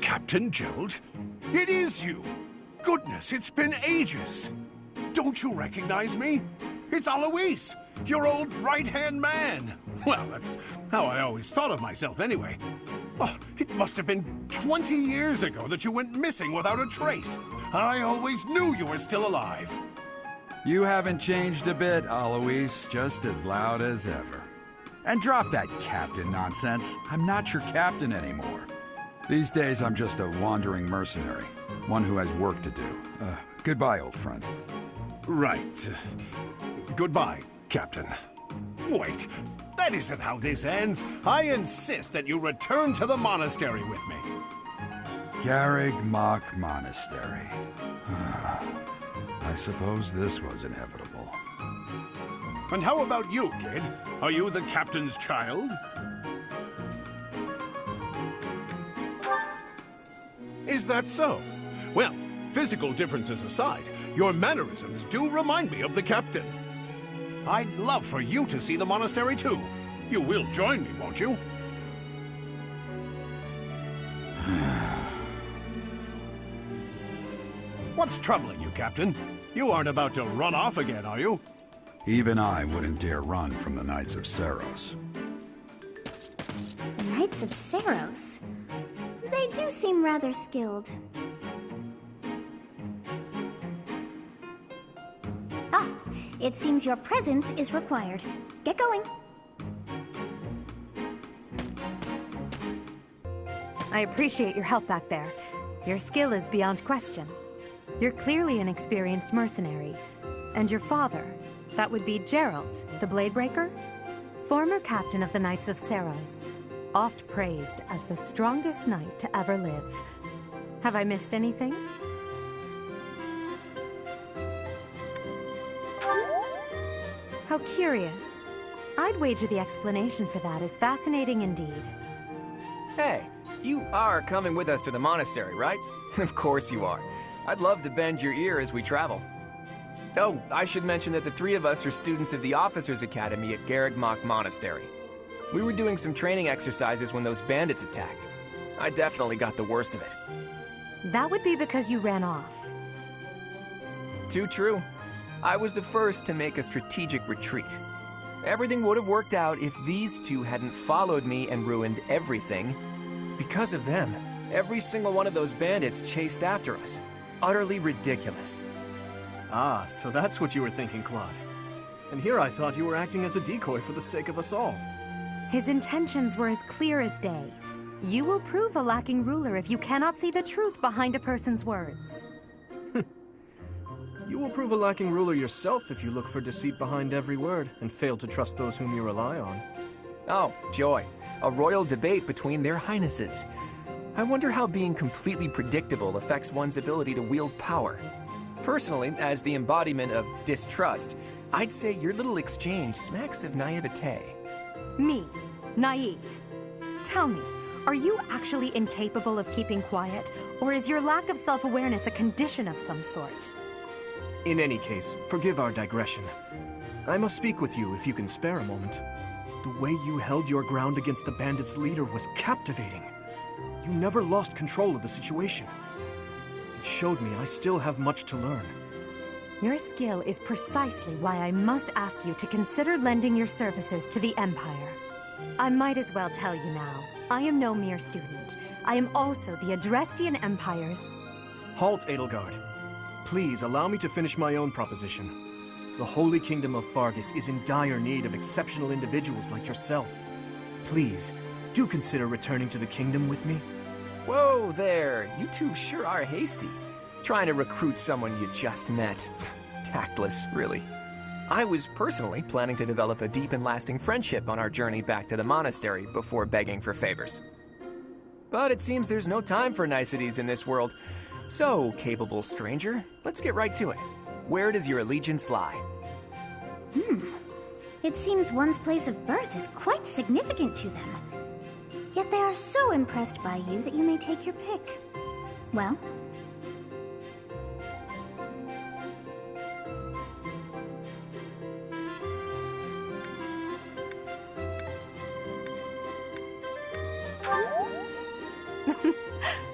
Captain Gerald? It is you! Goodness, it's been ages! Don't you recognize me? It's Alois, your old right-hand man! Well, that's how I always thought of myself anyway. Oh, it must have been 20 years ago that you went missing without a trace. I always knew you were still alive. You haven't changed a bit, Alois, just as loud as ever. And drop that captain nonsense. I'm not your captain anymore. These days, I'm just a wandering mercenary. One who has work to do. Goodbye, old friend. Right. Goodbye, Captain. Wait, that isn't how this ends. I insist that you return to the monastery with me. Garreg Mach Monastery. I suppose this was inevitable. And how about you, kid? Are you the captain's child? Is that so? Well, physical differences aside, your mannerisms do remind me of the captain. I'd love for you to see the monastery too. You will join me, won't you? What's troubling you, Captain? You aren't about to run off again, are you? Even I wouldn't dare run from the Knights of Saros. The Knights of Saros? They do seem rather skilled. Ah, it seems your presence is required. Get going. I appreciate your help back there. Your skill is beyond question. You're clearly an experienced mercenary. And your father, that would be Gerald, the Bladebreaker? Former captain of the Knights of Saros. Oft praised as the strongest knight to ever live. Have I missed anything? How curious. I'd wager the explanation for that is fascinating indeed. Hey, you are coming with us to the monastery, right? Of course you are. I'd love to bend your ear as we travel. Oh, I should mention that the three of us are students of the Officers' Academy at Garreg Mach Monastery. We were doing some training exercises when those bandits attacked. I definitely got the worst of it. That would be because you ran off. Too true. I was the first to make a strategic retreat. Everything would have worked out if these two hadn't followed me and ruined everything. Because of them, every single one of those bandits chased after us. Utterly ridiculous. Ah, so that's what you were thinking, Claude. And here I thought you were acting as a decoy for the sake of us all. His intentions were as clear as day. You will prove a lacking ruler if you cannot see the truth behind a person's words. You will prove a lacking ruler yourself if you look for deceit behind every word and fail to trust those whom you rely on. Oh, joy. A royal debate between their highnesses. I wonder how being completely predictable affects one's ability to wield power. Personally, as the embodiment of distrust, I'd say your little exchange smacks of naivete. Me, naive. Tell me, are you actually incapable of keeping quiet, or is your lack of self-awareness a condition of some sort? In any case, forgive our digression. I must speak with you if you can spare a moment. The way you held your ground against the bandits' leader was captivating. You never lost control of the situation. It showed me I still have much to learn. Your skill is precisely why I must ask you to consider lending your services to the Empire. I might as well tell you now, I am no mere student. I am also the Adrestian Empire's... Halt, Edelgard. Please allow me to finish my own proposition. The Holy Kingdom of Fargus is in dire need of exceptional individuals like yourself. Please, do consider returning to the kingdom with me. Whoa there, you two sure are hasty. Trying to recruit someone you just met. Tactless, really. I was personally planning to develop a deep and lasting friendship on our journey back to the monastery before begging for favors. But it seems there's no time for niceties in this world. So, capable stranger, let's get right to it. Where does your allegiance lie? It seems one's place of birth is quite significant to them. Yet they are so impressed by you that you may take your pick. Well?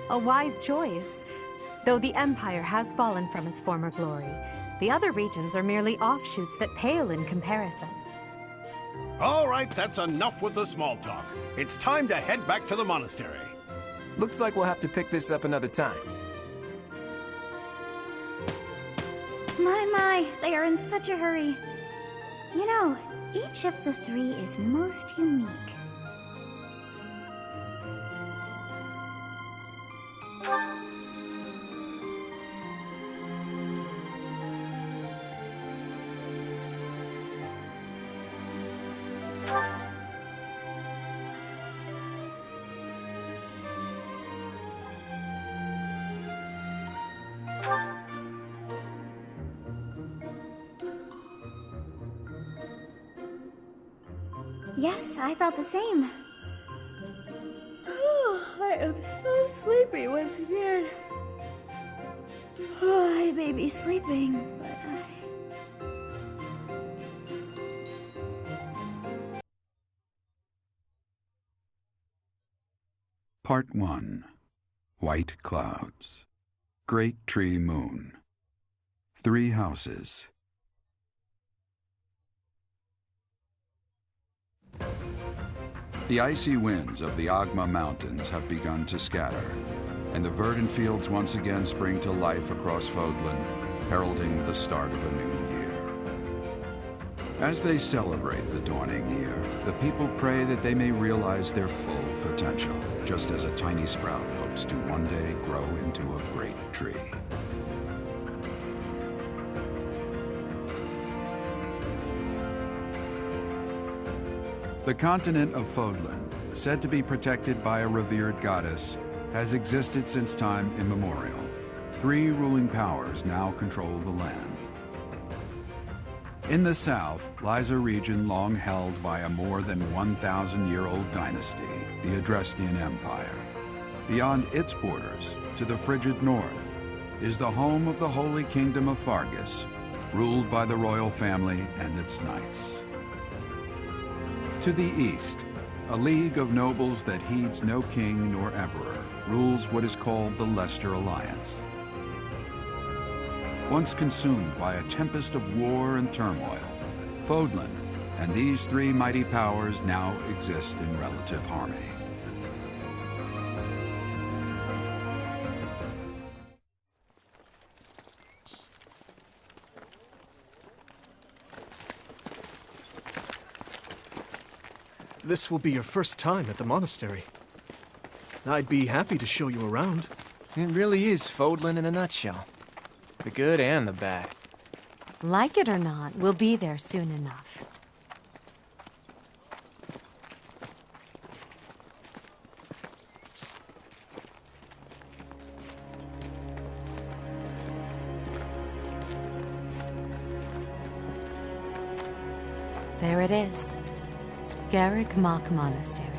A wise choice. Though the Empire has fallen from its former glory, the other regions are merely offshoots that pale in comparison. All right, that's enough with the small talk. It's time to head back to the monastery. Looks like we'll have to pick this up another time. My, they are in such a hurry. You know, each of the three is most unique. Yes, I thought the same. I am so sleepy once again. I may be sleeping, but Part 1. White Clouds. Great Tree Moon. 3 houses. The icy winds of the Agma Mountains have begun to scatter, and the verdant fields once again spring to life across Fodlan, heralding the start of a new year. As they celebrate the dawning year, the people pray that they may realize their full potential, just as a tiny sprout hopes to one day grow into a great tree. The continent of Fodlan, said to be protected by a revered goddess, has existed since time immemorial. 3 ruling powers now control the land. In the south lies a region long held by a more than 1,000-year-old dynasty, the Adrestian Empire. Beyond its borders, to the frigid north, is the home of the Holy Kingdom of Fargus, ruled by the royal family and its knights. To the east, a league of nobles that heeds no king nor emperor rules what is called the Leicester Alliance. Once consumed by a tempest of war and turmoil, Fodlan and these 3 mighty powers now exist in relative harmony. This will be your first time at the monastery. I'd be happy to show you around. It really is Fodlan in a nutshell. The good and the bad. Like it or not, we'll be there soon enough. There it is. Garrick Mach Monastery.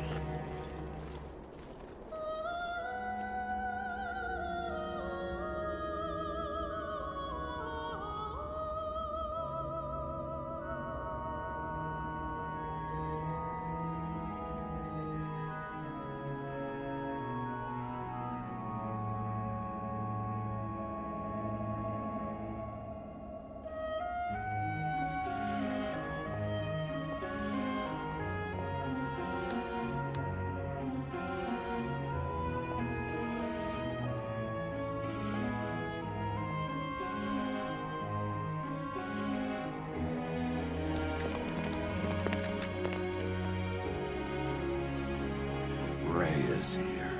Is here.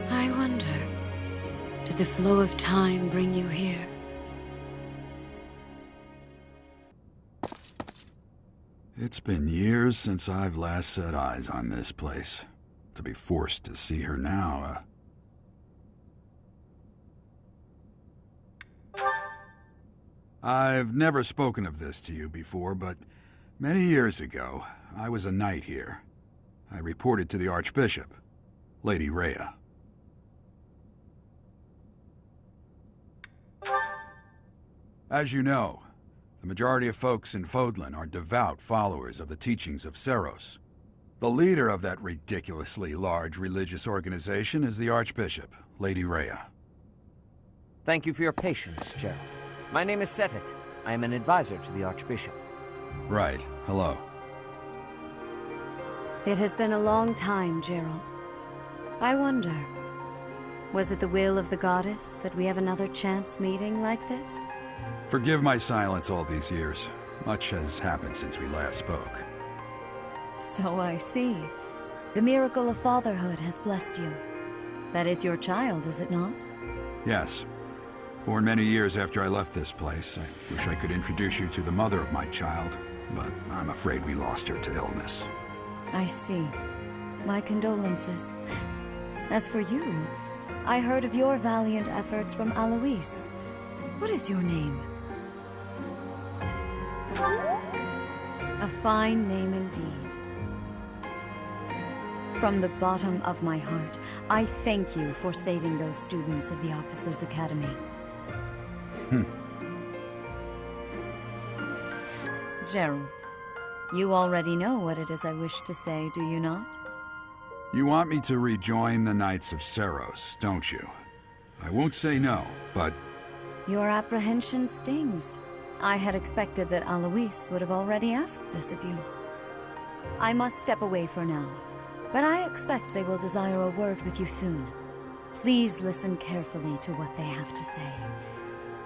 I wonder, did the flow of time bring you here? It's been years since I've last set eyes on this place. To be forced to see her now, I've never spoken of this to you before, but many years ago, I was a knight here. I reported to the Archbishop, Lady Rhea. As you know, the majority of folks in Fodlan are devout followers of the teachings of Seros. The leader of that ridiculously large religious organization is the Archbishop, Lady Rhea. Thank you for your patience, Gerald. My name is Seteth. I am an advisor to the Archbishop. Right. Hello. It has been a long time, Gerald. I wonder, was it the will of the goddess that we have another chance meeting like this? Forgive my silence all these years. Much has happened since we last spoke. So I see. The miracle of fatherhood has blessed you. That is your child, is it not? Yes. Born many years after I left this place. I wish I could introduce you to the mother of my child, but I'm afraid we lost her to illness. I see. My condolences. As for you, I heard of your valiant efforts from Alois. What is your name? A fine name indeed. From the bottom of my heart, I thank you for saving those students of the Officers' Academy. Gerald, you already know what it is I wish to say, do you not? You want me to rejoin the Knights of Seros, don't you? I won't say no, but... Your apprehension stings. I had expected that Alois would have already asked this of you. I must step away for now, but I expect they will desire a word with you soon. Please listen carefully to what they have to say.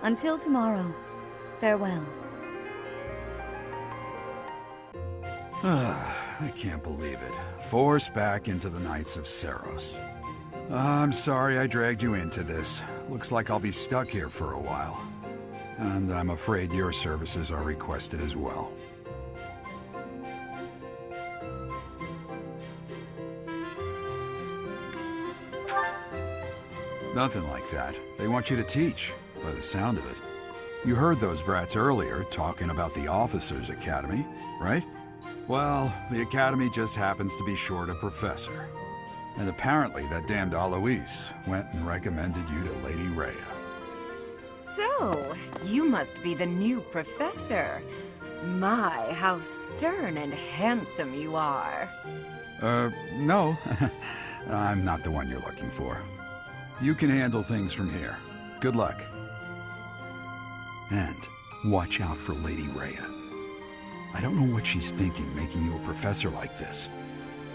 Until tomorrow, farewell. I can't believe it. Forced back into the Knights of Seros. I'm sorry I dragged you into this. Looks like I'll be stuck here for a while. And I'm afraid your services are requested as well. Nothing like that. They want you to teach, by the sound of it. You heard those brats earlier talking about the Officers' Academy, right? Well, the Academy just happens to be short a professor. And apparently that damned Alois went and recommended you to Lady Rhea. So, you must be the new professor. My, how stern and handsome you are. No. I'm not the one you're looking for. You can handle things from here. Good luck. And watch out for Lady Rhea. I don't know what she's thinking making you a professor like this.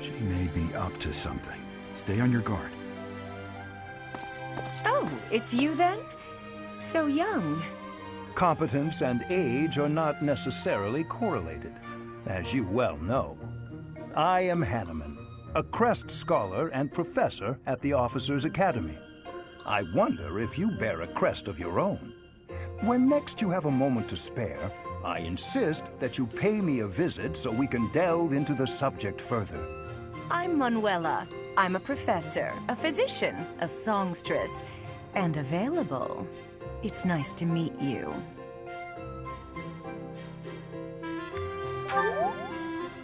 She may be up to something. Stay on your guard. Oh, it's you then? So young. Competence and age are not necessarily correlated, as you well know. I am Hanneman, a Crest Scholar and Professor at the Officers' Academy. I wonder if you bear a crest of your own. When next you have a moment to spare, I insist that you pay me a visit so we can delve into the subject further. I'm Manuela. I'm a professor, a physician, a songstress, and available. It's nice to meet you.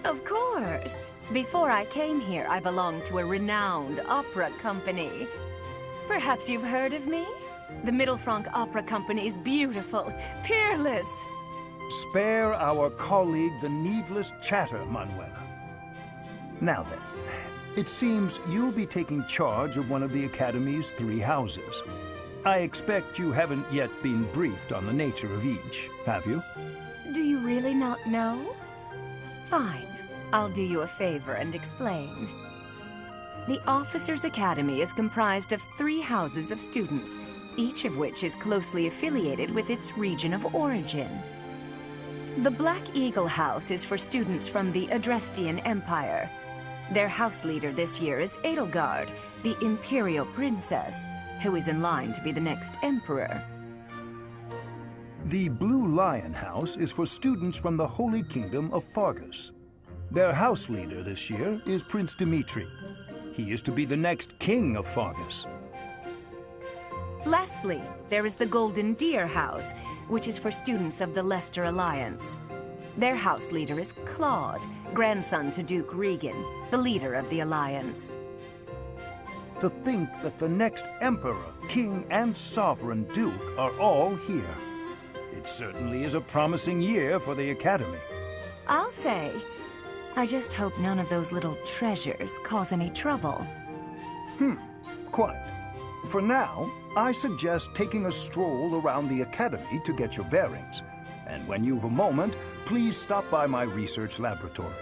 Of course. Before I came here, I belonged to a renowned opera company. Perhaps you've heard of me? The Middlefranc Opera Company is beautiful, peerless. Spare our colleague the needless chatter, Manuela. Now then, it seems you'll be taking charge of one of the Academy's 3 houses. I expect you haven't yet been briefed on the nature of each, have you? Do you really not know? Fine. I'll do you a favor and explain. The Officers' Academy is comprised of 3 houses of students, each of which is closely affiliated with its region of origin. The Black Eagle House is for students from the Adrestian Empire. Their house leader this year is Edelgard, the Imperial Princess, who is in line to be the next Emperor. The Blue Lion House is for students from the Holy Kingdom of Fargus. Their house leader this year is Prince Dimitri. He is to be the next king of Fargus. Lastly, there is the Golden Deer House, which is for students of the Leicester Alliance. Their house leader is Claude, grandson to Duke Regan, the leader of the Alliance. To think that the next emperor, king, and sovereign duke are all here. It It certainly is a promising year for the Academy. I'll say. I just hope none of those little treasures cause any trouble. Quite. For now, I suggest taking a stroll around the Academy to get your bearings. And when you've a moment, please stop by my research laboratory.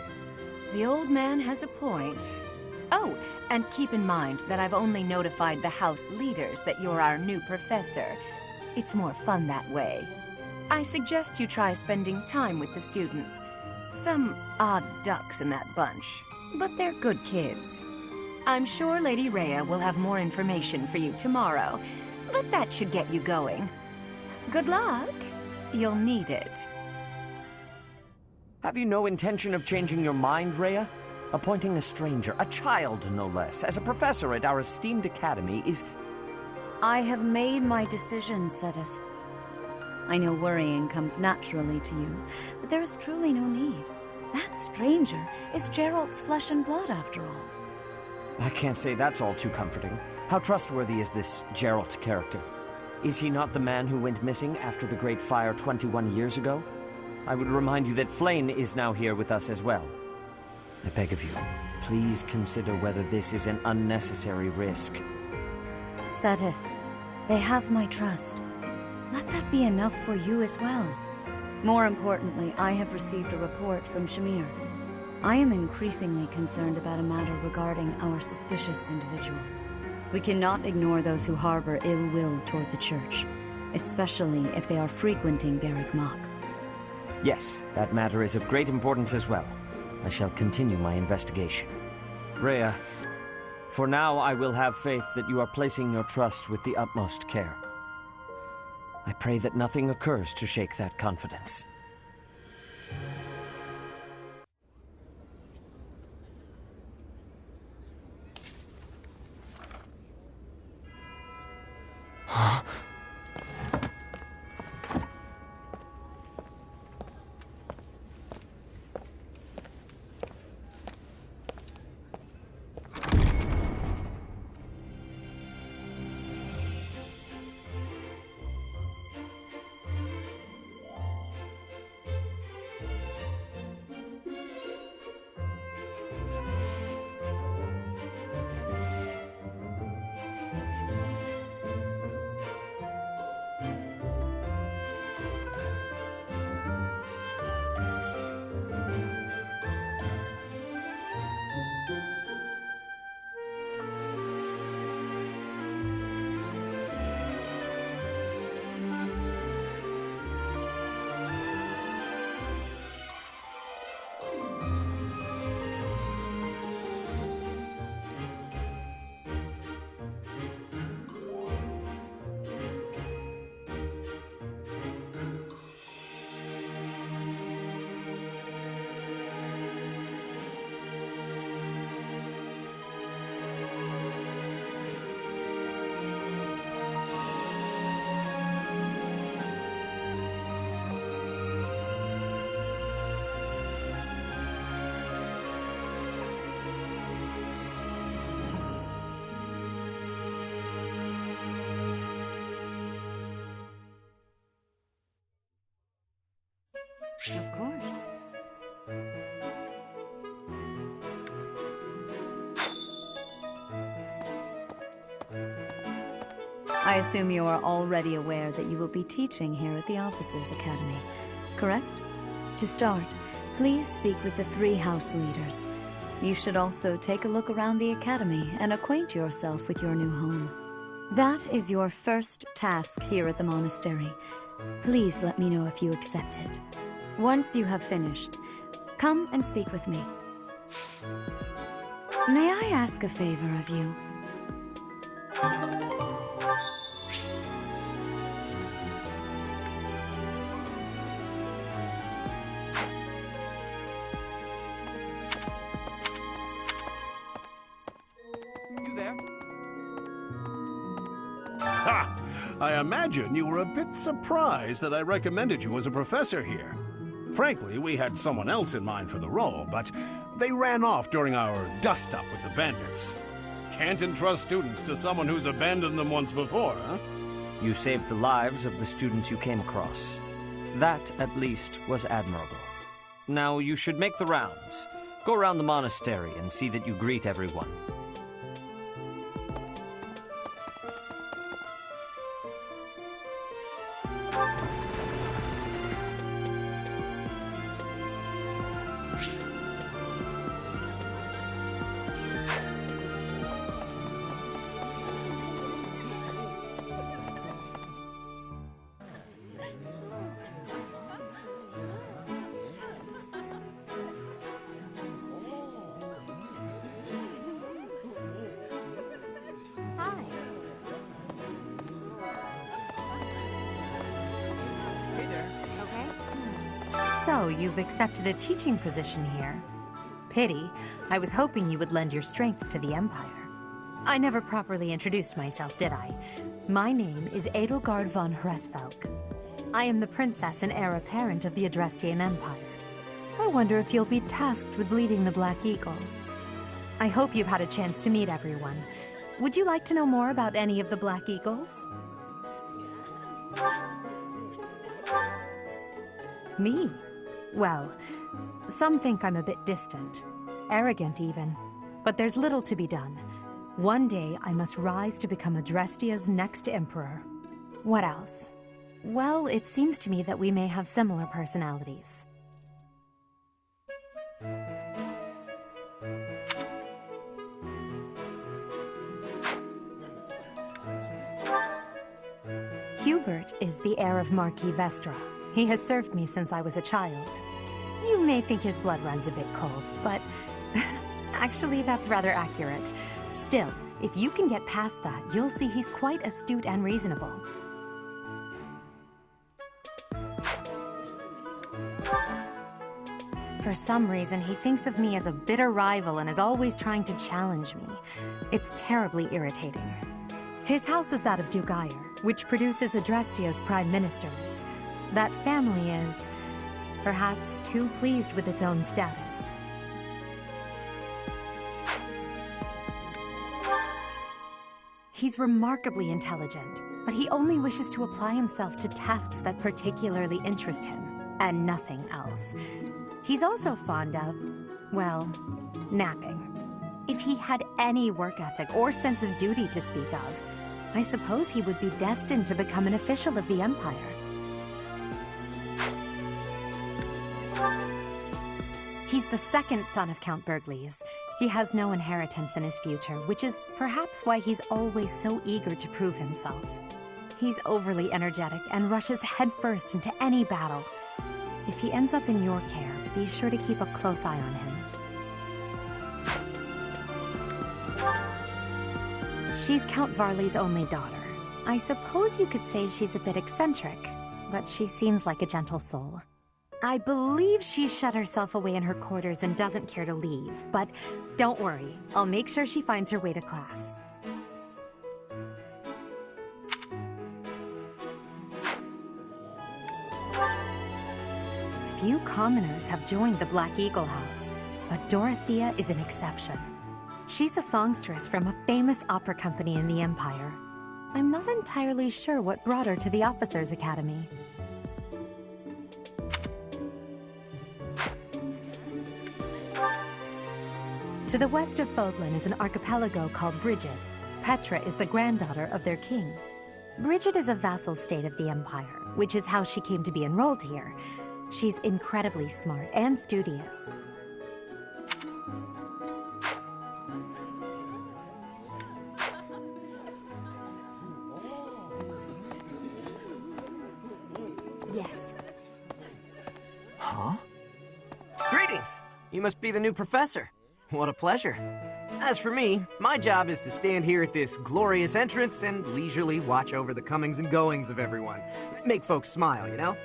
The old man has a point. Oh, and keep in mind that I've only notified the house leaders that you're our new professor. It's more fun that way. I suggest you try spending time with the students. Some odd ducks in that bunch, but they're good kids. I'm sure Lady Rhea will have more information for you tomorrow, but that should get you going. Good luck. You'll need it. Have you no intention of changing your mind, Rhea? Appointing a stranger, a child no less, as a professor at our esteemed academy is... I have made my decision, Sedith. I know worrying comes naturally to you, but there is truly no need. That stranger is Gerald's flesh and blood, after all. I can't say that's all too comforting. How trustworthy is this Gerald character? Is he not the man who went missing after the Great Fire 21 years ago? I would remind you that Flame is now here with us as well. I beg of you, please consider whether this is an unnecessary risk. Sedith, they have my trust. Let that be enough for you as well. More importantly, I have received a report from Shamir. I am increasingly concerned about a matter regarding our suspicious individual. We cannot ignore those who harbor ill will toward the Church, especially if they are frequenting Garrick Mach. Yes, that matter is of great importance as well. I shall continue my investigation. Rhea, for now I will have faith that you are placing your trust with the utmost care. I pray that nothing occurs to shake that confidence. Of course. I assume you are already aware that you will be teaching here at the Officers' Academy, correct? To start, please speak with the 3 house leaders. You should also take a look around the Academy and acquaint yourself with your new home. That is your first task here at the monastery. Please let me know if you accept it. Once you have finished, come and speak with me. May I ask a favor of you? You there? Ha! I imagine you were a bit surprised that I recommended you as a professor here. Frankly, we had someone else in mind for the role, but they ran off during our dust-up with the bandits. Can't entrust students to someone who's abandoned them once before, huh? You saved the lives of the students you came across. That, at least, was admirable. Now you should make the rounds. Go around the monastery and see that you greet everyone. So, you've accepted a teaching position here. Pity. I was hoping you would lend your strength to the Empire. I never properly introduced myself, did I? My name is Edelgard von Hresvelk. I am the princess and heir apparent of the Adrestian Empire. I wonder if you'll be tasked with leading the Black Eagles. I hope you've had a chance to meet everyone. Would you like to know more about any of the Black Eagles? Me? Well, some think I'm a bit distant, arrogant even, but there's little to be done. One day I must rise to become Adrestia's next emperor. What else? Well, it seems to me that we may have similar personalities. Hubert is the heir of Marquis Vestra. He has served me since I was a child. You may think his blood runs a bit cold, but actually that's rather accurate. Still, if you can get past that, you'll see he's quite astute and reasonable. For some reason, he thinks of me as a bitter rival and is always trying to challenge me. It's terribly irritating. His house is that of Duke Eyre, which produces Adrestia's prime ministers. That family is, perhaps, too pleased with its own status. He's remarkably intelligent, but he only wishes to apply himself to tasks that particularly interest him, and nothing else. He's also fond of, well, napping. If he had any work ethic or sense of duty to speak of, I suppose he would be destined to become an official of the Empire. He's the second son of Count Bergliez. He has no inheritance in his future, which is perhaps why he's always so eager to prove himself. He's overly energetic and rushes headfirst into any battle. If he ends up in your care, be sure to keep a close eye on him. She's Count Varley's only daughter. I suppose you could say she's a bit eccentric, but she seems like a gentle soul. I believe she's shut herself away in her quarters and doesn't care to leave, but don't worry, I'll make sure she finds her way to class. Few commoners have joined the Black Eagle House, but Dorothea is an exception. She's a songstress from a famous opera company in the Empire. I'm not entirely sure what brought her to the Officers' Academy. To the west of Fodlan is an archipelago called Brigid. Petra is the granddaughter of their king. Brigid is a vassal state of the Empire, which is how she came to be enrolled here. She's incredibly smart and studious. Yes. Huh? Greetings! You must be the new professor. What a pleasure. As for me, my job is to stand here at this glorious entrance and leisurely watch over the comings and goings of everyone. Make folks smile, you know?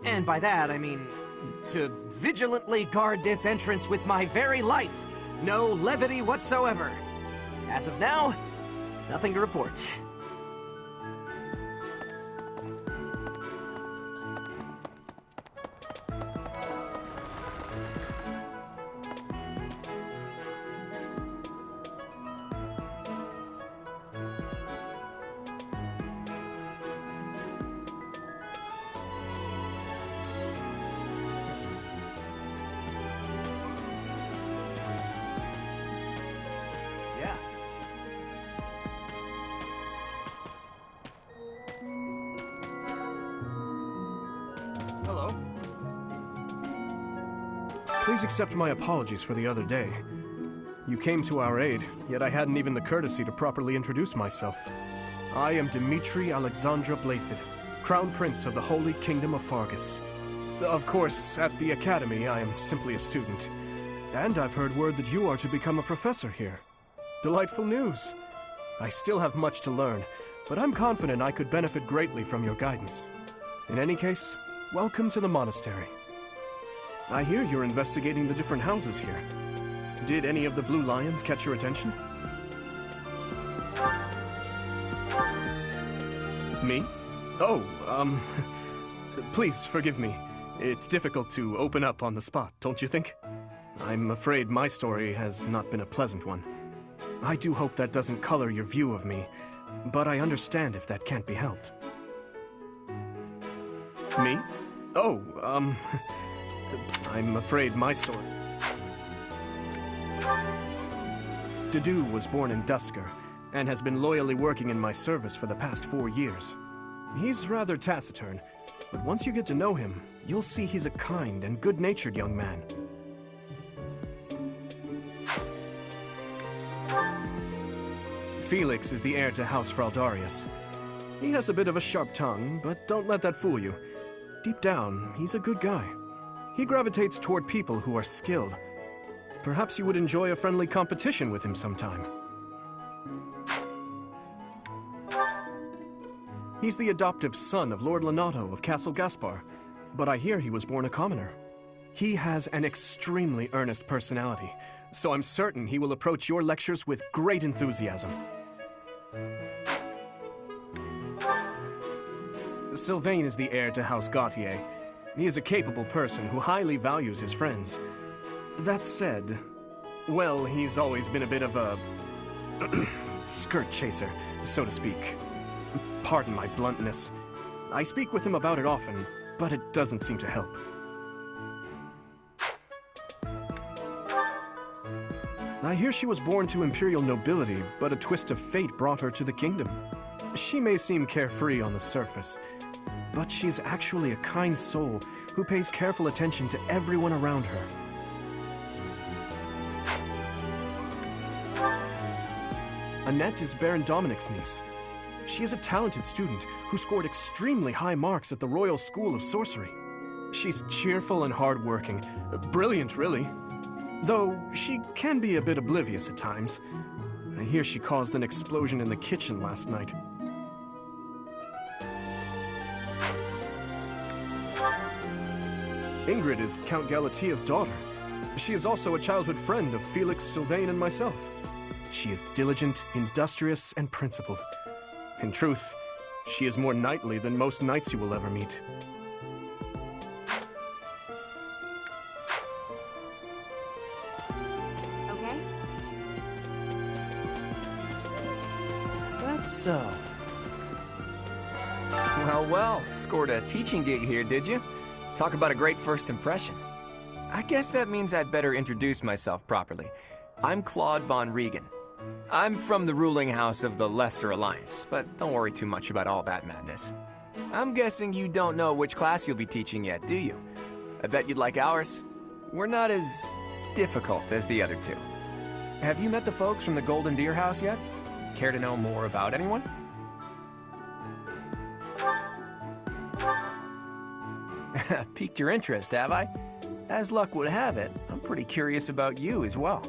And by that, I mean to vigilantly guard this entrance with my very life. No levity whatsoever. As of now, nothing to report. Please accept my apologies for the other day. You came to our aid, yet I hadn't even the courtesy to properly introduce myself. I am Dimitri Alexandra Blaithid, Crown Prince of the Holy Kingdom of Fargus. Of course, at the Academy, I am simply a student. And I've heard word that you are to become a professor here. Delightful news. I still have much to learn, but I'm confident I could benefit greatly from your guidance. In any case, welcome to the monastery. I hear you're investigating the different houses here. Did any of the blue lions catch your attention? Me? Oh, please forgive me. It's difficult to open up on the spot, don't you think? I'm afraid my story has not been a pleasant one. I do hope that doesn't color your view of me, but I understand if that can't be helped. Me? Oh, I'm afraid my story... Dedu was born in Dusker, and has been loyally working in my service for the past 4 years. He's rather taciturn, but once you get to know him, you'll see he's a kind and good-natured young man. Felix is the heir to House Fraldarius. He has a bit of a sharp tongue, but don't let that fool you. Deep down, he's a good guy. He gravitates toward people who are skilled. Perhaps you would enjoy a friendly competition with him sometime. He's the adoptive son of Lord Lenato of Castle Gaspar, but I hear he was born a commoner. He has an extremely earnest personality, so I'm certain he will approach your lectures with great enthusiasm. Sylvain is the heir to House Gautier. He is a capable person who highly values his friends. That said, well, he's always been a bit of a skirt chaser, so to speak. Pardon my bluntness. I speak with him about it often, but it doesn't seem to help. I hear she was born to imperial nobility, but a twist of fate brought her to the kingdom. She may seem carefree on the surface, but she's actually a kind soul who pays careful attention to everyone around her. Annette is Baron Dominic's niece. She is a talented student who scored extremely high marks at the Royal School of Sorcery. She's cheerful and hardworking. Brilliant, really. Though she can be a bit oblivious at times. I hear she caused an explosion in the kitchen last night. Ingrid is Count Galatia's daughter. She is also a childhood friend of Felix, Sylvain, and myself. She is diligent, industrious, and principled. In truth, she is more knightly than most knights you will ever meet. Okay? That's so. Well, scored a teaching gig here, did you? Talk about a great first impression. I guess that means I'd better introduce myself properly. I'm Claude von Regan. I'm from the ruling house of the Leicester Alliance, but don't worry too much about all that madness. I'm guessing you don't know which class you'll be teaching yet, do you? I bet you'd like ours. We're not as difficult as the other two. Have you met the folks from the Golden Deer House yet? Care to know more about anyone? Piqued your interest, have I? As luck would have it, I'm pretty curious about you as well.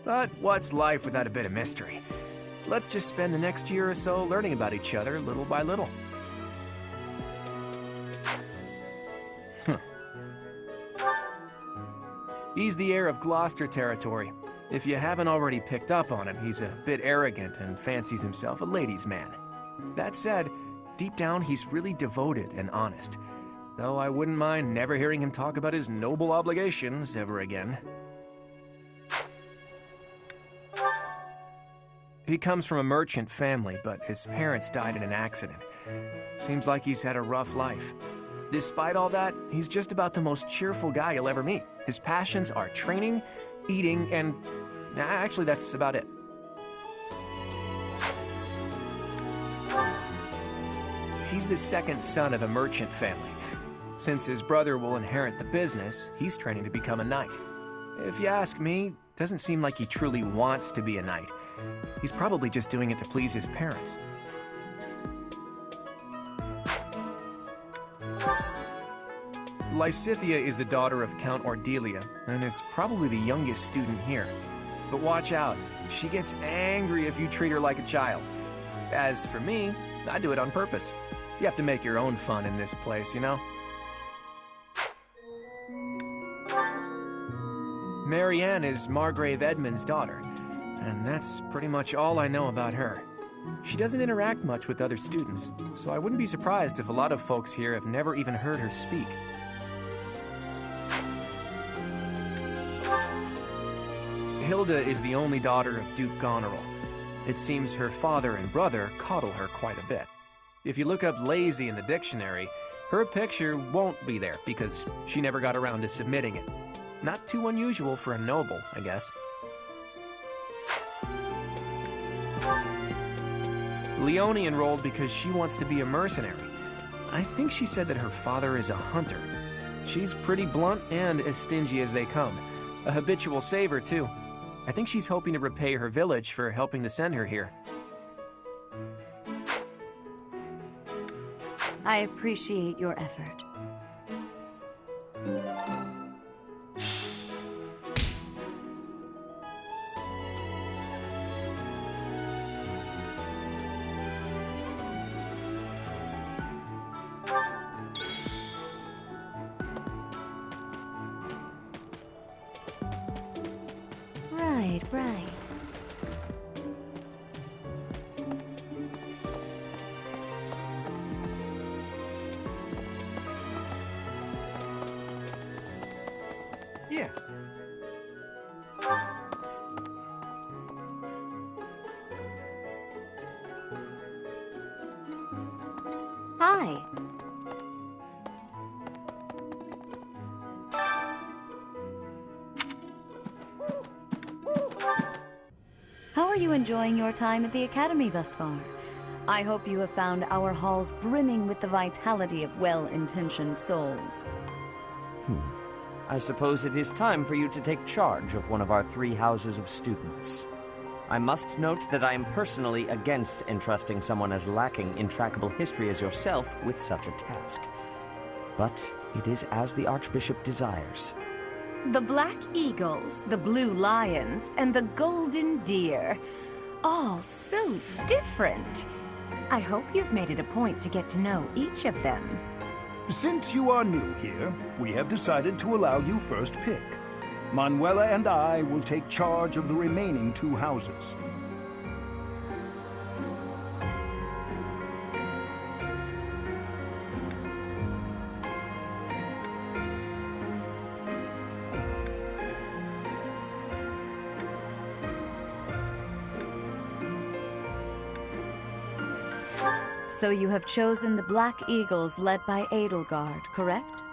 But what's life without a bit of mystery? Let's just spend the next year or so learning about each other little by little. He's the heir of Gloucester territory. If you haven't already picked up on him, he's a bit arrogant and fancies himself a ladies' man. That said, deep down he's really devoted and honest. Though I wouldn't mind never hearing him talk about his noble obligations ever again. He comes from a merchant family, but his parents died in an accident. Seems like he's had a rough life. Despite all that, he's just about the most cheerful guy you'll ever meet. His passions are training, eating, and... actually, that's about it. He's the second son of a merchant family. Since his brother will inherit the business, he's training to become a knight. If you ask me, doesn't seem like he truly wants to be a knight. He's probably just doing it to please his parents. Lysithea is the daughter of Count Ordelia, and is probably the youngest student here. But watch out, she gets angry if you treat her like a child. As for me, I do it on purpose. You have to make your own fun in this place, you know? Marianne is Margrave Edmund's daughter, and that's pretty much all I know about her. She doesn't interact much with other students, so I wouldn't be surprised if a lot of folks here have never even heard her speak. Hilda is the only daughter of Duke Goneril. It seems her father and brother coddle her quite a bit. If you look up lazy in the dictionary, her picture won't be there because she never got around to submitting it. Not too unusual for a noble, I guess. Leone enrolled because she wants to be a mercenary. I think she said that her father is a hunter. She's pretty blunt and as stingy as they come. A habitual saver, too. I think she's hoping to repay her village for helping to send her here. I appreciate your effort. Right. Yes. Hi. How are you enjoying your time at the Academy thus far? I hope you have found our halls brimming with the vitality of well-intentioned souls. I suppose it is time for you to take charge of one of our 3 houses of students. I must note that I am personally against entrusting someone as lacking in trackable history as yourself with such a task. But it is as the Archbishop desires. The Black Eagles, the Blue Lions, and the Golden Deer. All so different. I hope you've made it a point to get to know each of them. Since you are new here, we have decided to allow you first pick. Manuela and I will take charge of the remaining 2 houses. So you have chosen the Black Eagles led by Edelgard, correct?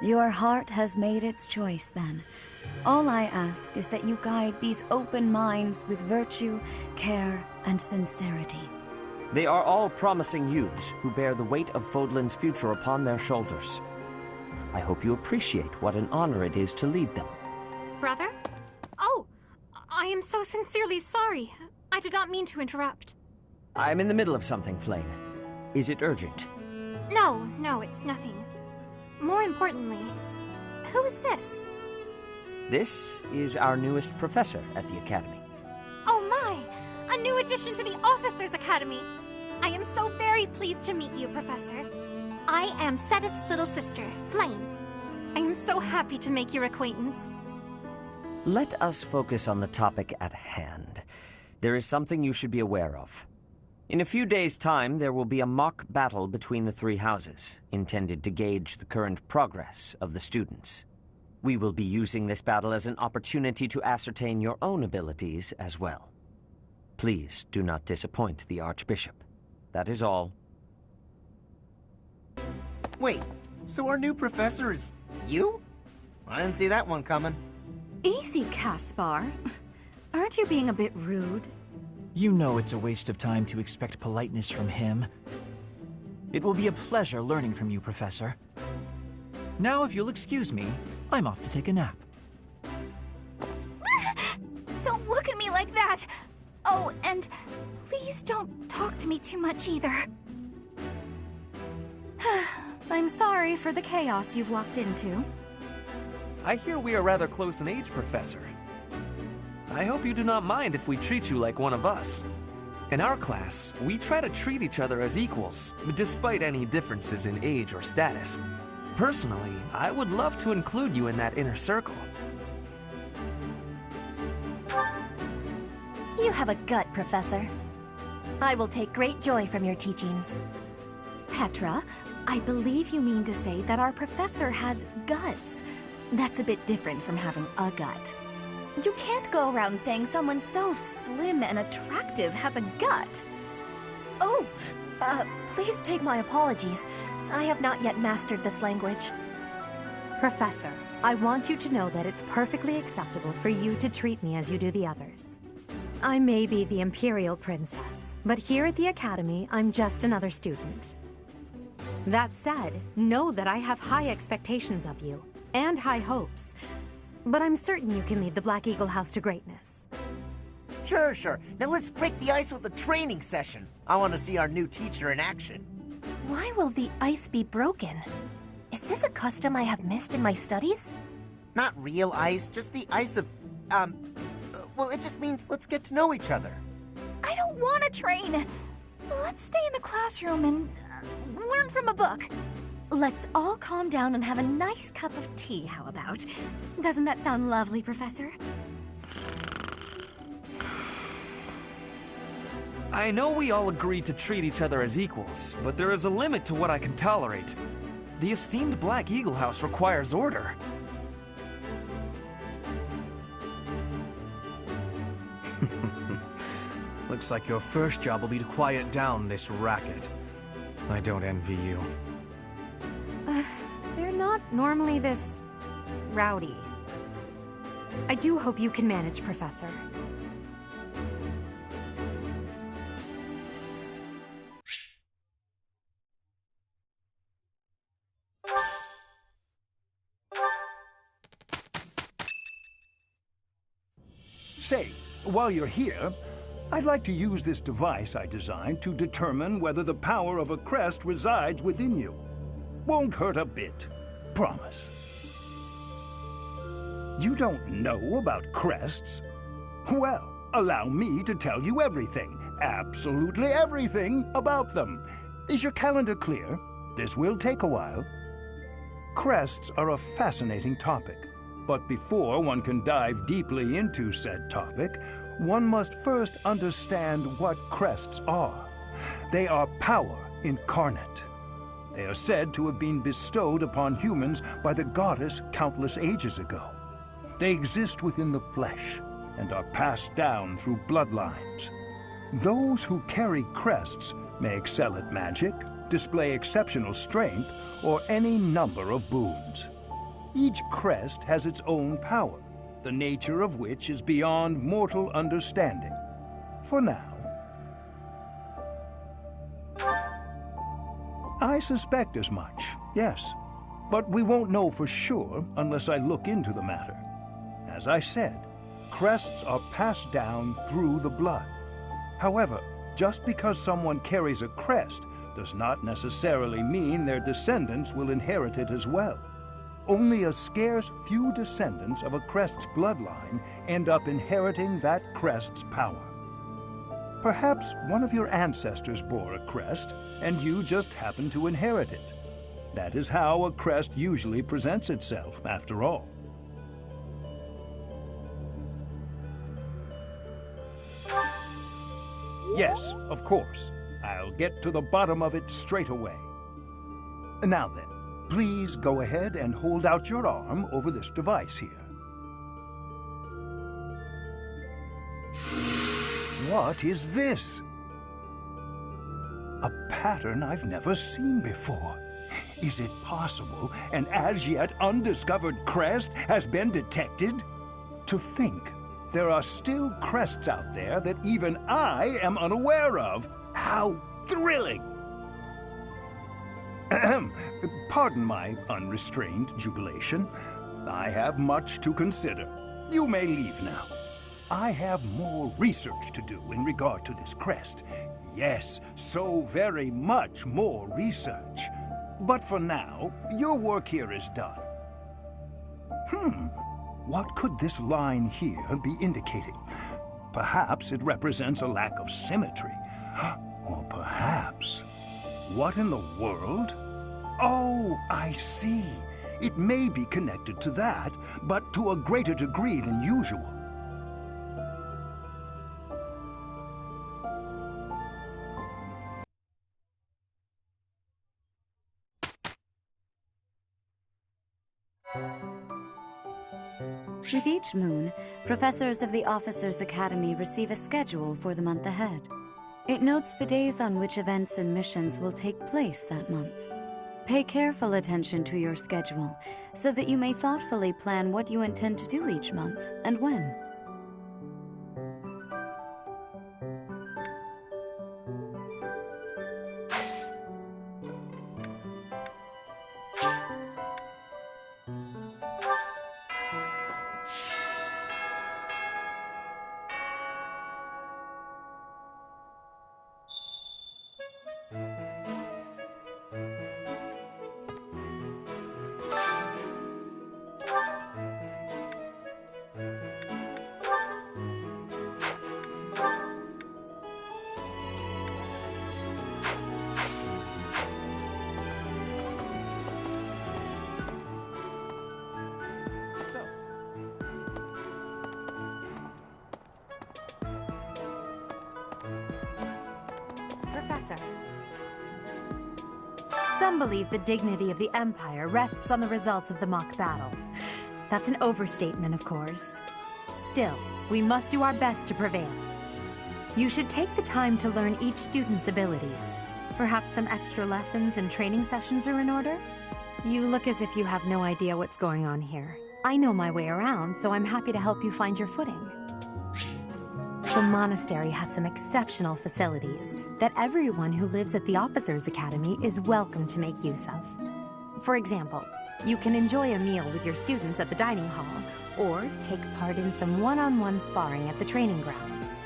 Your heart has made its choice, then. All I ask is that you guide these open minds with virtue, care, and sincerity. They are all promising youths who bear the weight of Fodlan's future upon their shoulders. I hope you appreciate what an honor it is to lead them. Brother? Oh, I am so sincerely sorry. I did not mean to interrupt. I'm in the middle of something, Flane. Is it urgent? No, it's nothing. More importantly, who is this? This is our newest professor at the Academy. Oh my! A new addition to the Officers' Academy! I am so very pleased to meet you, Professor. I am Sedith's little sister, Flame. I am so happy to make your acquaintance. Let us focus on the topic at hand. There is something you should be aware of. In a few days' time, there will be a mock battle between the 3 houses, intended to gauge the current progress of the students. We will be using this battle as an opportunity to ascertain your own abilities as well. Please do not disappoint the Archbishop. That is all. Wait, so our new professor is you? I didn't see that one coming. Easy, Caspar. Aren't you being a bit rude? You know it's a waste of time to expect politeness from him. It will be a pleasure learning from you, Professor. Now, if you'll excuse me, I'm off to take a nap. Don't look at me like that! Oh, and please don't talk to me too much either. I'm sorry for the chaos you've walked into. I hear we are rather close in age, Professor. I hope you do not mind if we treat you like one of us. In our class, we try to treat each other as equals, despite any differences in age or status. Personally, I would love to include you in that inner circle. You have a gut, Professor. I will take great joy from your teachings. Petra, I believe you mean to say that our professor has guts. That's a bit different from having a gut. You can't go around saying someone so slim and attractive has a gut. Oh, please take my apologies. I have not yet mastered this language. Professor, I want you to know that it's perfectly acceptable for you to treat me as you do the others. I may be the Imperial Princess, but here at the Academy, I'm just another student. That said, know that I have high expectations of you, and high hopes. But I'm certain you can lead the Black Eagle House to greatness. Sure. Now let's break the ice with a training session. I want to see our new teacher in action. Why will the ice be broken? Is this a custom I have missed in my studies? Not real ice, just the ice of, well, it just means let's get to know each other. I don't want to train. Let's stay in the classroom and learn from a book. Let's all calm down and have a nice cup of tea, how about? Doesn't that sound lovely, Professor? I know we all agree to treat each other as equals, but there is a limit to what I can tolerate. The esteemed Black Eagle House requires order. Looks like your first job will be to quiet down this racket. I don't envy you. They're not normally this rowdy. I do hope you can manage, Professor. Say, while you're here, I'd like to use this device I designed to determine whether the power of a crest resides within you. Won't hurt a bit. Promise. You don't know about crests? Well, allow me to tell you everything, absolutely everything about them. Is your calendar clear? This will take a while. Crests are a fascinating topic, but before one can dive deeply into said topic, one must first understand what crests are. They are power incarnate. They are said to have been bestowed upon humans by the goddess countless ages ago. They exist within the flesh and are passed down through bloodlines. Those who carry crests may excel at magic, display exceptional strength, or any number of boons. Each crest has its own power, the nature of which is beyond mortal understanding. For now. I suspect as much, yes. But we won't know for sure unless I look into the matter. As I said, crests are passed down through the blood. However, just because someone carries a crest does not necessarily mean their descendants will inherit it as well. Only a scarce few descendants of a crest's bloodline end up inheriting that crest's power. Perhaps one of your ancestors bore a crest, and you just happen to inherit it. That is how a crest usually presents itself, after all. Yes, of course. I'll get to the bottom of it straight away. Now then, please go ahead and hold out your arm over this device here. What is this? A pattern I've never seen before. Is it possible an as yet undiscovered crest has been detected? To think there are still crests out there that even I am unaware of. How thrilling! Pardon my unrestrained jubilation. I have much to consider. You may leave now. I have more research to do in regard to this crest. Yes, so very much more research. But for now, your work here is done. What could this line here be indicating? Perhaps it represents a lack of symmetry. Or perhaps... What in the world? Oh, I see. It may be connected to that, but to a greater degree than usual. With each moon, professors of the Officers' Academy receive a schedule for the month ahead. It notes the days on which events and missions will take place that month. Pay careful attention to your schedule, so that you may thoughtfully plan what you intend to do each month and when. Professor. Some believe the dignity of the Empire rests on the results of the mock battle. That's an overstatement, of course. Still, we must do our best to prevail. You should take the time to learn each student's abilities. Perhaps some extra lessons and training sessions are in order? You look as if you have no idea what's going on here. I know my way around, so I'm happy to help you find your footing. The monastery has some exceptional facilities that everyone who lives at the Officers' Academy is welcome to make use of. For example, you can enjoy a meal with your students at the dining hall, or take part in some one-on-one sparring at the training grounds.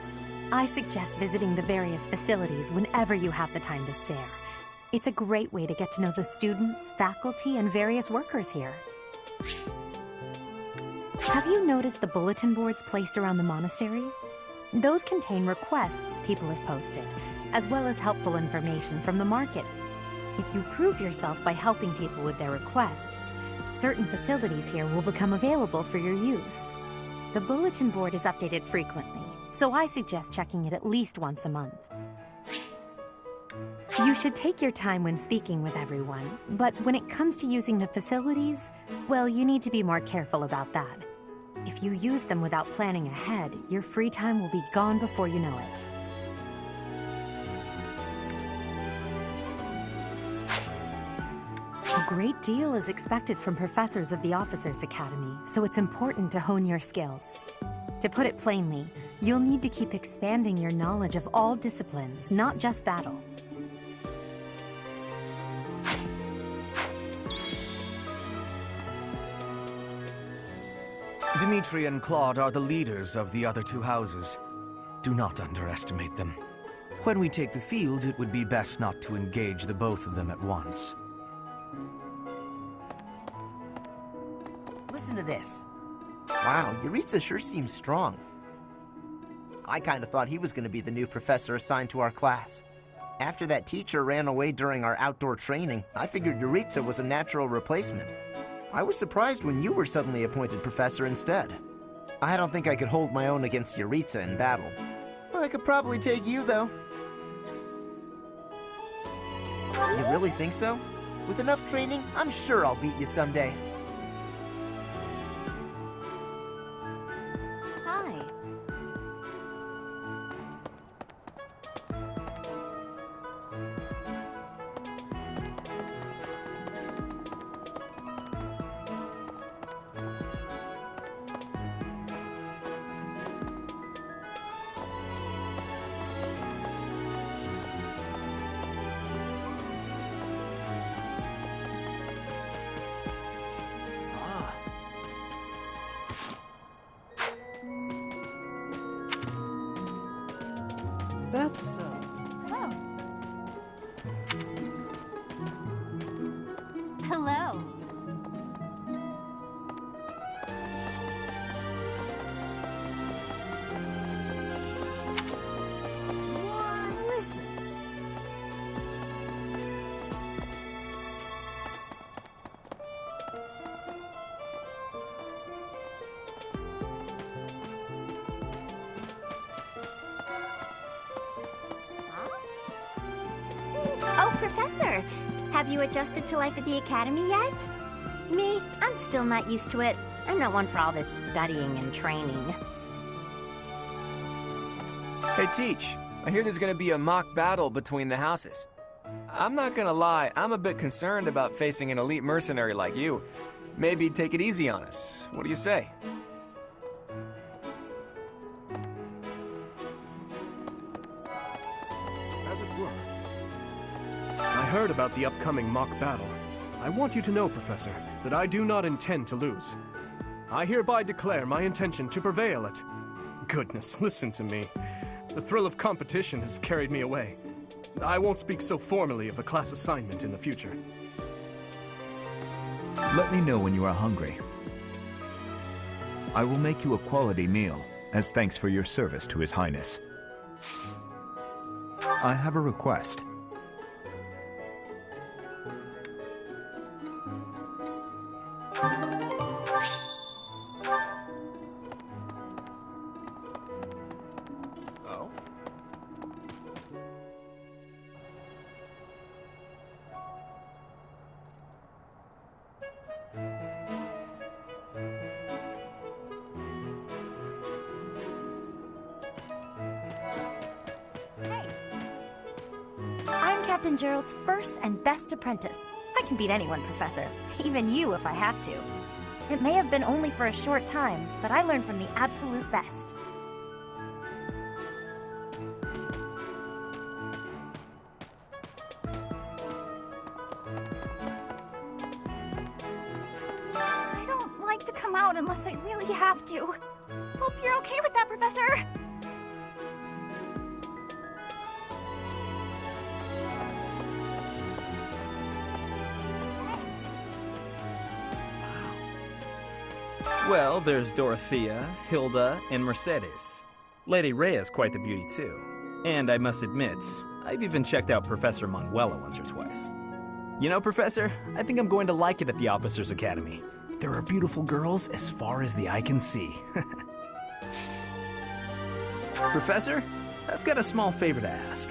I suggest visiting the various facilities whenever you have the time to spare. It's a great way to get to know the students, faculty, and various workers here. Have you noticed the bulletin boards placed around the monastery? Those contain requests people have posted, as well as helpful information from the market. If you prove yourself by helping people with their requests, certain facilities here will become available for your use. The bulletin board is updated frequently, so I suggest checking it at least once a month. You should take your time when speaking with everyone, but when it comes to using the facilities, well, you need to be more careful about that. If you use them without planning ahead, your free time will be gone before you know it. A great deal is expected from professors of the Officers' Academy, so it's important to hone your skills. To put it plainly, you'll need to keep expanding your knowledge of all disciplines, not just battle. Dimitri and Claude are the leaders of the other two houses. Do not underestimate them. When we take the field, it would be best not to engage the both of them at once. Listen to this. Wow, Yuritsa sure seems strong. I kind of thought he was going to be the new professor assigned to our class. After that teacher ran away during our outdoor training, I figured Yuritsa was a natural replacement. I was surprised when you were suddenly appointed professor instead. I don't think I could hold my own against Yuritsa in battle. I could probably take you, though. You really think so? With enough training, I'm sure I'll beat you someday. Hi. That's so. Hello. Hello. Why, listen. Oh, Professor! Have you adjusted to life at the Academy yet? Me, I'm still not used to it. I'm not one for all this studying and training. Hey, Teach. I hear there's gonna be a mock battle between the houses. I'm not gonna lie, I'm a bit concerned about facing an elite mercenary like you. Maybe take it easy on us. What do you say? As it were. I heard about the upcoming mock battle. I want you to know, Professor, that I do not intend to lose. I hereby declare my intention to prevail at... Goodness, listen to me. The thrill of competition has carried me away. I won't speak so formally of a class assignment in the future. Let me know when you are hungry. I will make you a quality meal, as thanks for your service to His Highness. I have a request. Oh? I'm Captain Gerald's first and best apprentice. I can beat anyone, Professor. Even you if I have to. It may have been only for a short time, but I learned from the absolute best. I don't like to come out unless I really have to. Hope you're okay with that, Professor. Well, there's Dorothea, Hilda, and Mercedes. Lady Rhea's quite the beauty, too. And I must admit, I've even checked out Professor Manuela once or twice. You know, Professor, I think I'm going to like it at the Officers' Academy. There are beautiful girls as far as the eye can see. Professor, I've got a small favor to ask.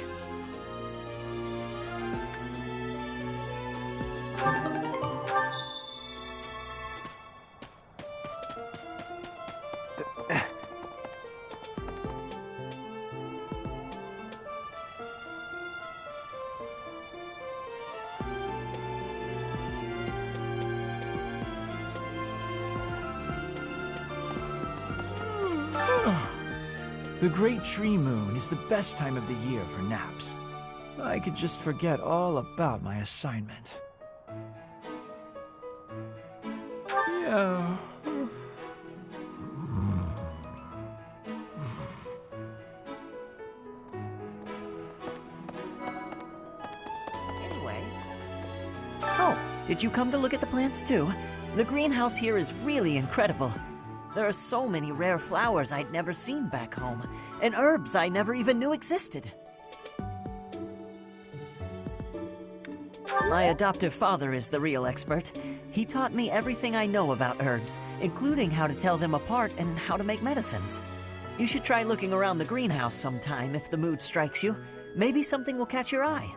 The Great Tree Moon is the best time of the year for naps. I could just forget all about my assignment. Yeah. Anyway. Oh, did you come to look at the plants too? The greenhouse here is really incredible. There are so many rare flowers I'd never seen back home, and herbs I never even knew existed. My adoptive father is the real expert. He taught me everything I know about herbs, including how to tell them apart and how to make medicines. You should try looking around the greenhouse sometime if the mood strikes you. Maybe something will catch your eye.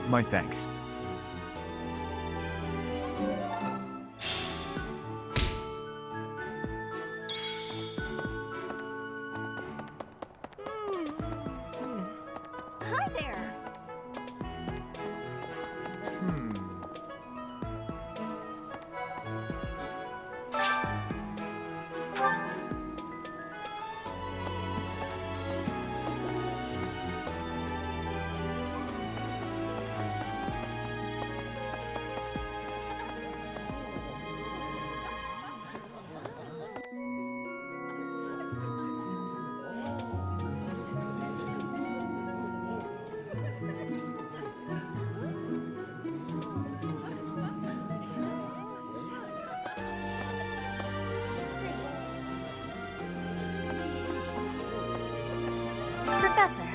My thanks. hi there. Professor,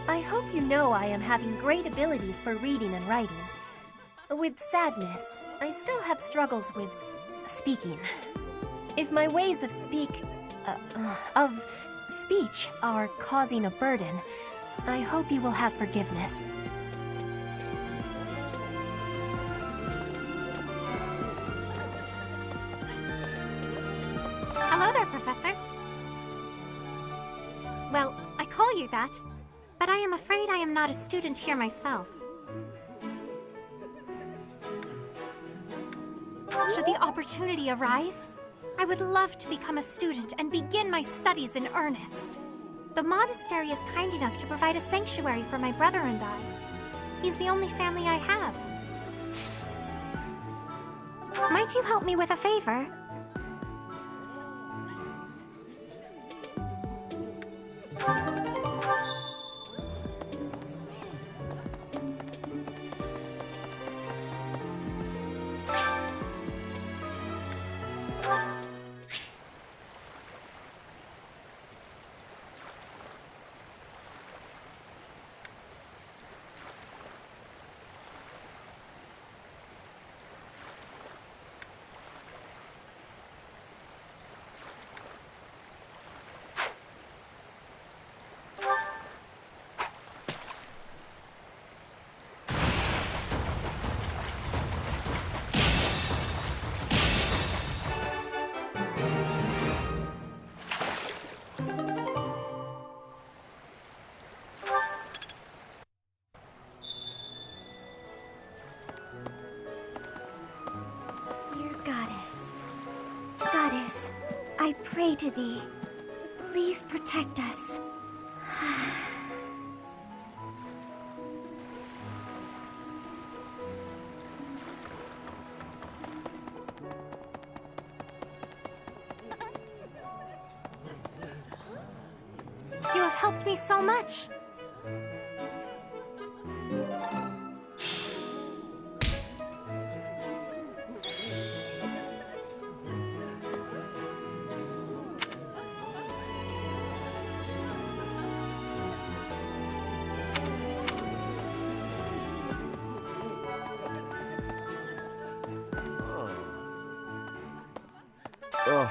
I hope you know I am having great abilities for reading and writing. With sadness, I still have struggles with speaking. If my ways of speech are causing a burden, I hope you will have forgiveness. Hello there, Professor. Well, I call you that, but I am afraid I am not a student here myself. Should the opportunity arise, I would love to become a student and begin my studies in earnest. The monastery is kind enough to provide a sanctuary for my brother and I. He's the only family I have. Might you help me with a favor? Goddess, I pray to thee. Please protect us. You have helped me so much. Ugh,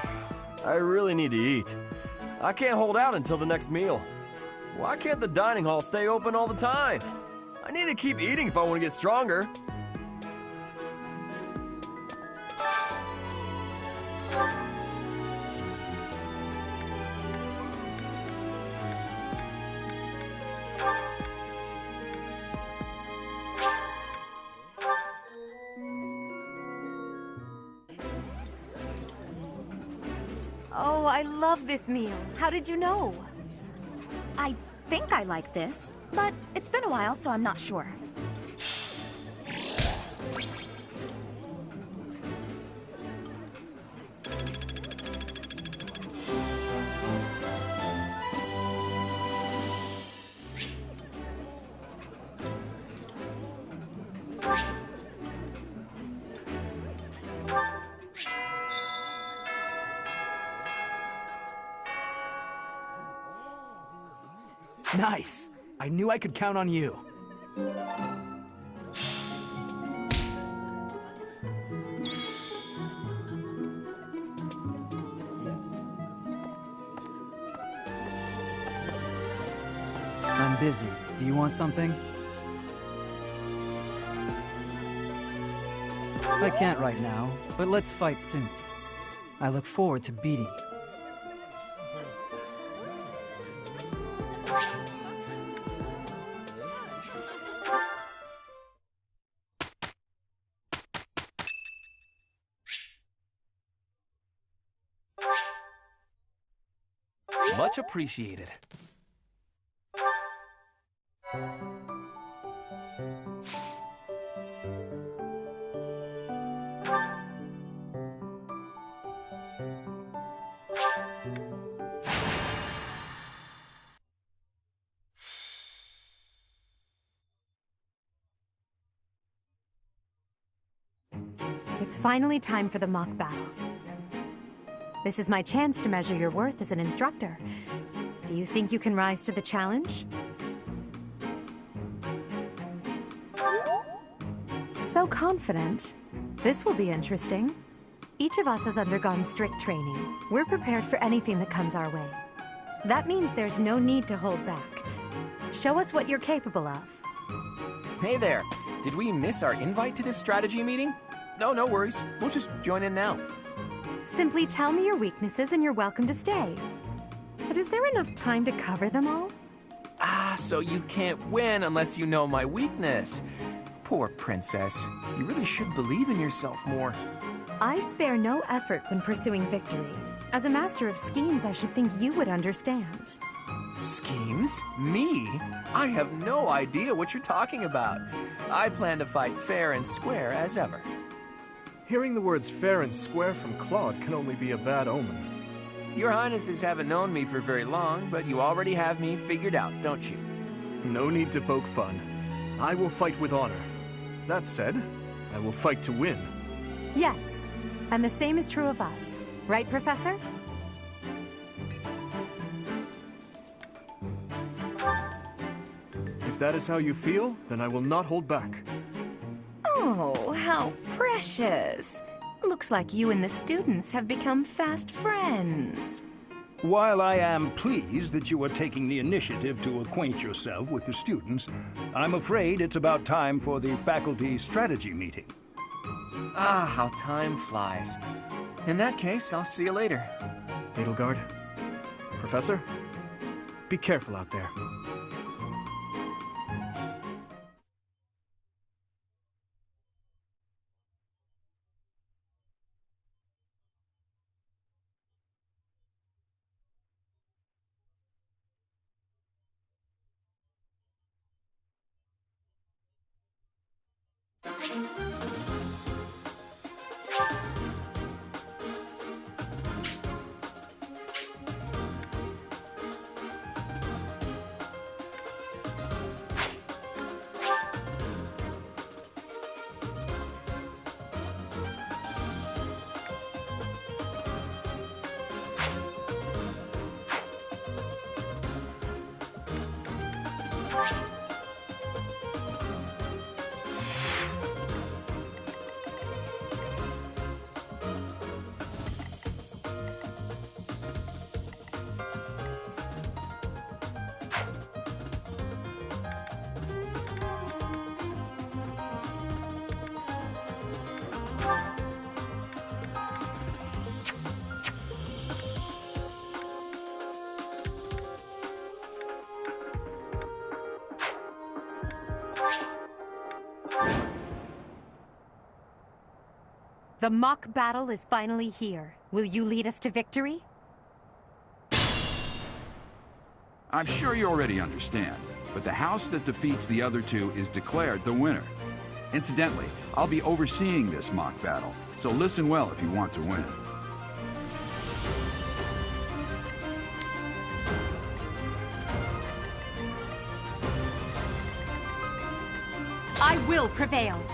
I really need to eat. I can't hold out until the next meal. Why can't the dining hall stay open all the time? I need to keep eating if I want to get stronger. Oh, I love this meal. How did you know? I think I like this, but it's been a while, so I'm not sure. Nice! I knew I could count on you. I'm busy. Do you want something? I can't right now, but let's fight soon. I look forward to beating you. Much appreciated. It's finally time for the mock battle. This is my chance to measure your worth as an instructor. Do you think you can rise to the challenge? So confident. This will be interesting. Each of us has undergone strict training. We're prepared for anything that comes our way. That means there's no need to hold back. Show us what you're capable of. Hey there. Did we miss our invite to this strategy meeting? No, no worries. We'll just join in now. Simply tell me your weaknesses and you're welcome to stay. But is there enough time to cover them all? Ah, so you can't win unless you know my weakness. Poor princess. You really should believe in yourself more. I spare no effort when pursuing victory. As a master of schemes, I should think you would understand. Schemes? Me? I have no idea what you're talking about. I plan to fight fair and square as ever. Hearing the words fair and square from Claude can only be a bad omen. Your Highnesses haven't known me for very long, but you already have me figured out, don't you? No need to poke fun. I will fight with honor. That said, I will fight to win. Yes, and the same is true of us. Right, Professor? If that is how you feel, then I will not hold back. Oh, how precious. Looks like you and the students have become fast friends. While I am pleased that you are taking the initiative to acquaint yourself with the students, I'm afraid it's about time for the faculty strategy meeting. Ah, how time flies. In that case, I'll see you later. Edelgard, Professor, be careful out there. The mock battle is finally here. Will you lead us to victory? I'm sure you already understand, but the house that defeats the other two is declared the winner. Incidentally, I'll be overseeing this mock battle, so listen well if you want to win. I will prevail.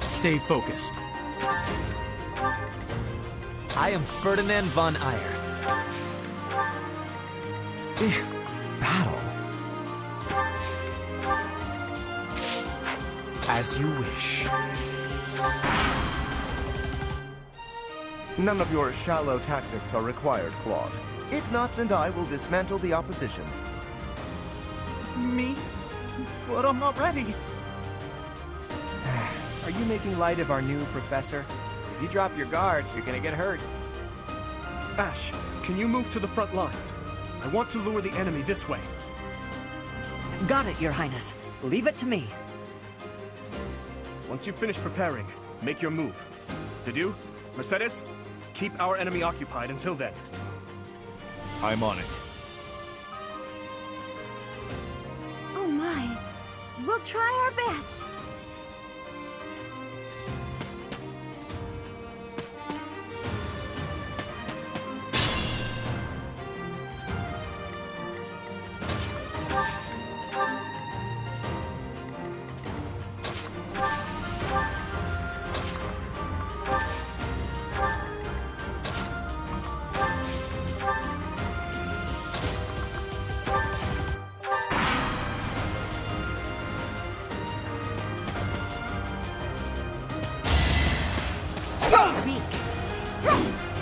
Stay focused. I am Ferdinand von Eyre. Battle. As you wish. None of your shallow tactics are required, Claude. Ignatz and I will dismantle the opposition. Me? But I'm not ready. Are you making light of our new professor? If you drop your guard, you're gonna get hurt. Ash, can you move to the front lines? I want to lure the enemy this way. Got it, Your Highness. Leave it to me. Once you finish preparing, make your move. Dedu, Mercedes, keep our enemy occupied until then. I'm on it. Oh my. We'll try our best.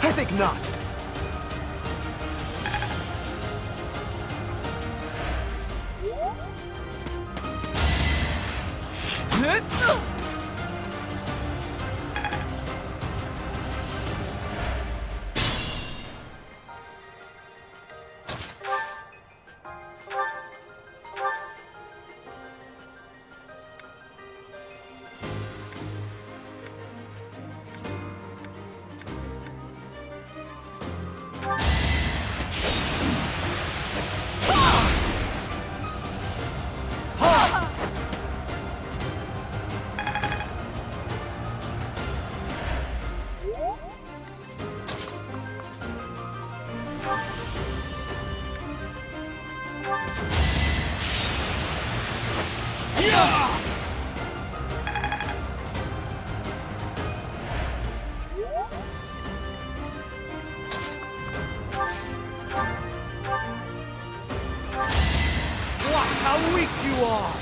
I think not. Watch how weak you are!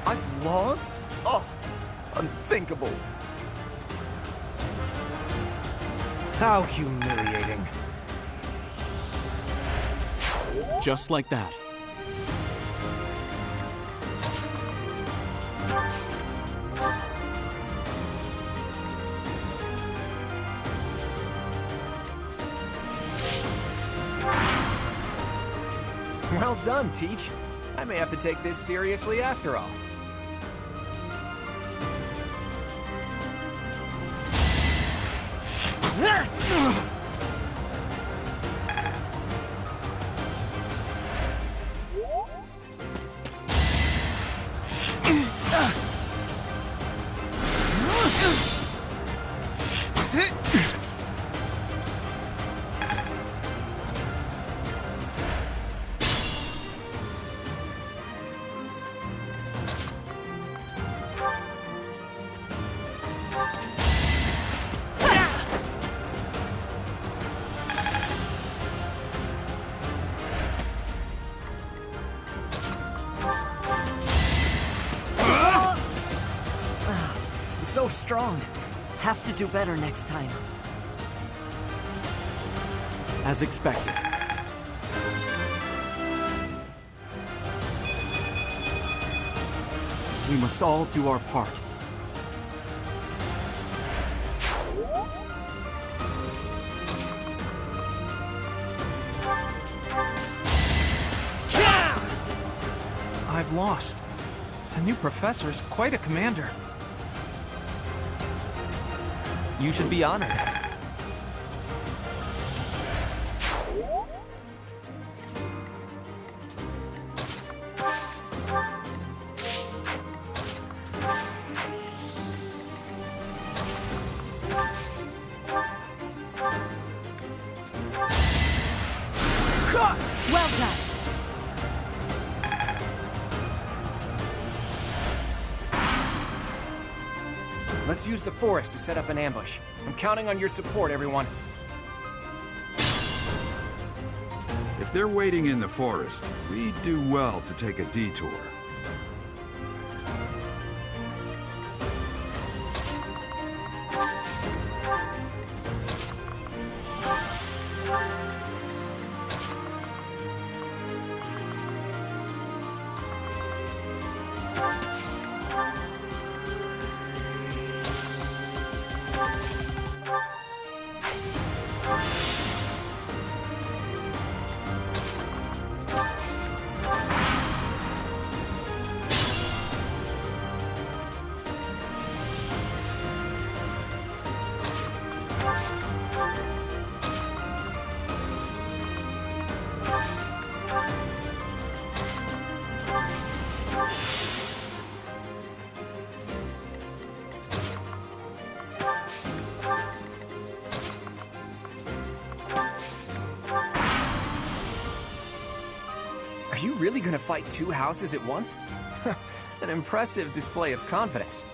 I've lost? Oh, unthinkable. How humiliating. Just like that. Well done, Teach. I may have to take this seriously after all. So strong. Have to do better next time. As expected. We must all do our part. I've lost. The new professor is quite a commander. You should be honored. Well done. Let's use the forest to set up an ambush. I'm counting on your support, everyone. If they're waiting in the forest, we do well to take a detour. really gonna fight two houses at once? An impressive display of confidence.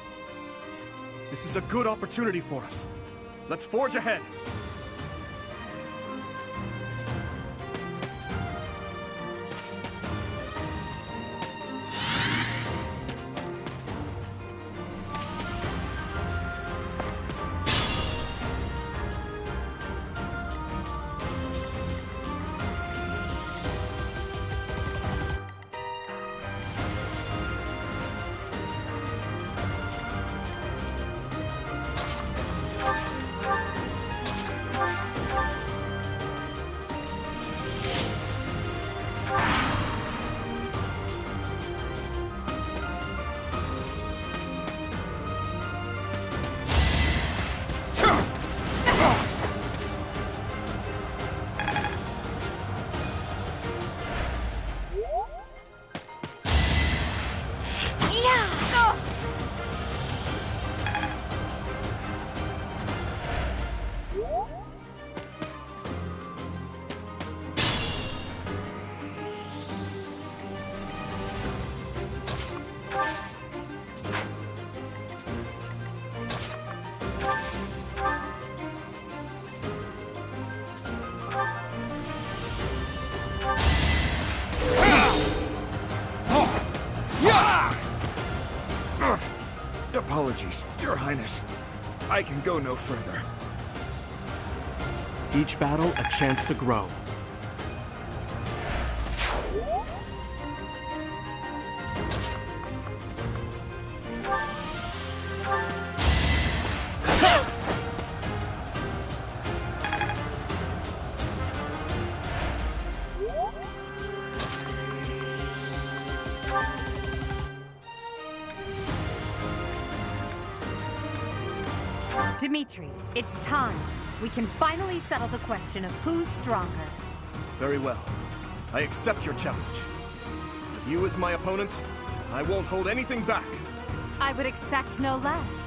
This is a good opportunity for us. Let's forge ahead. Apologies, Your Highness. I can go no further. Each battle a chance to grow. Dimitri, it's time. We can finally settle the question of who's stronger. Very well. I accept your challenge. With you as my opponent, I won't hold anything back. I would expect no less.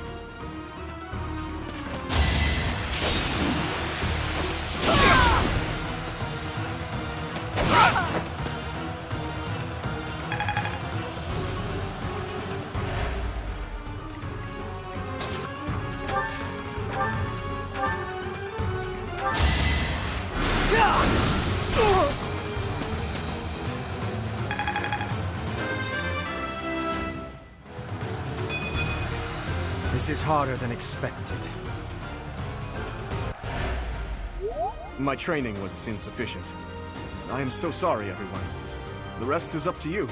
This is harder than expected. My training was insufficient. I am so sorry, everyone. The rest is up to you.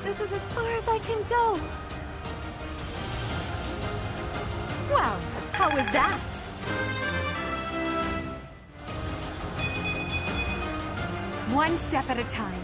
This is as far as I can go. Well, how was that? One step at a time.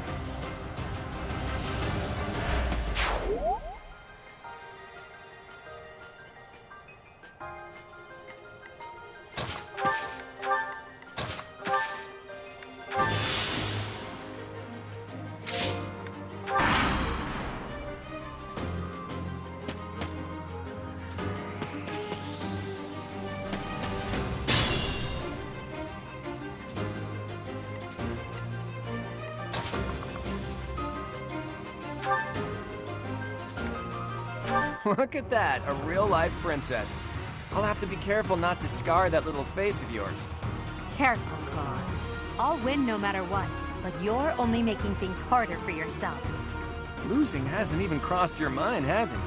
Look at that, a real-life princess. I'll have to be careful not to scar that little face of yours. Careful, Claude. I'll win no matter what, but you're only making things harder for yourself. Losing hasn't even crossed your mind, has it?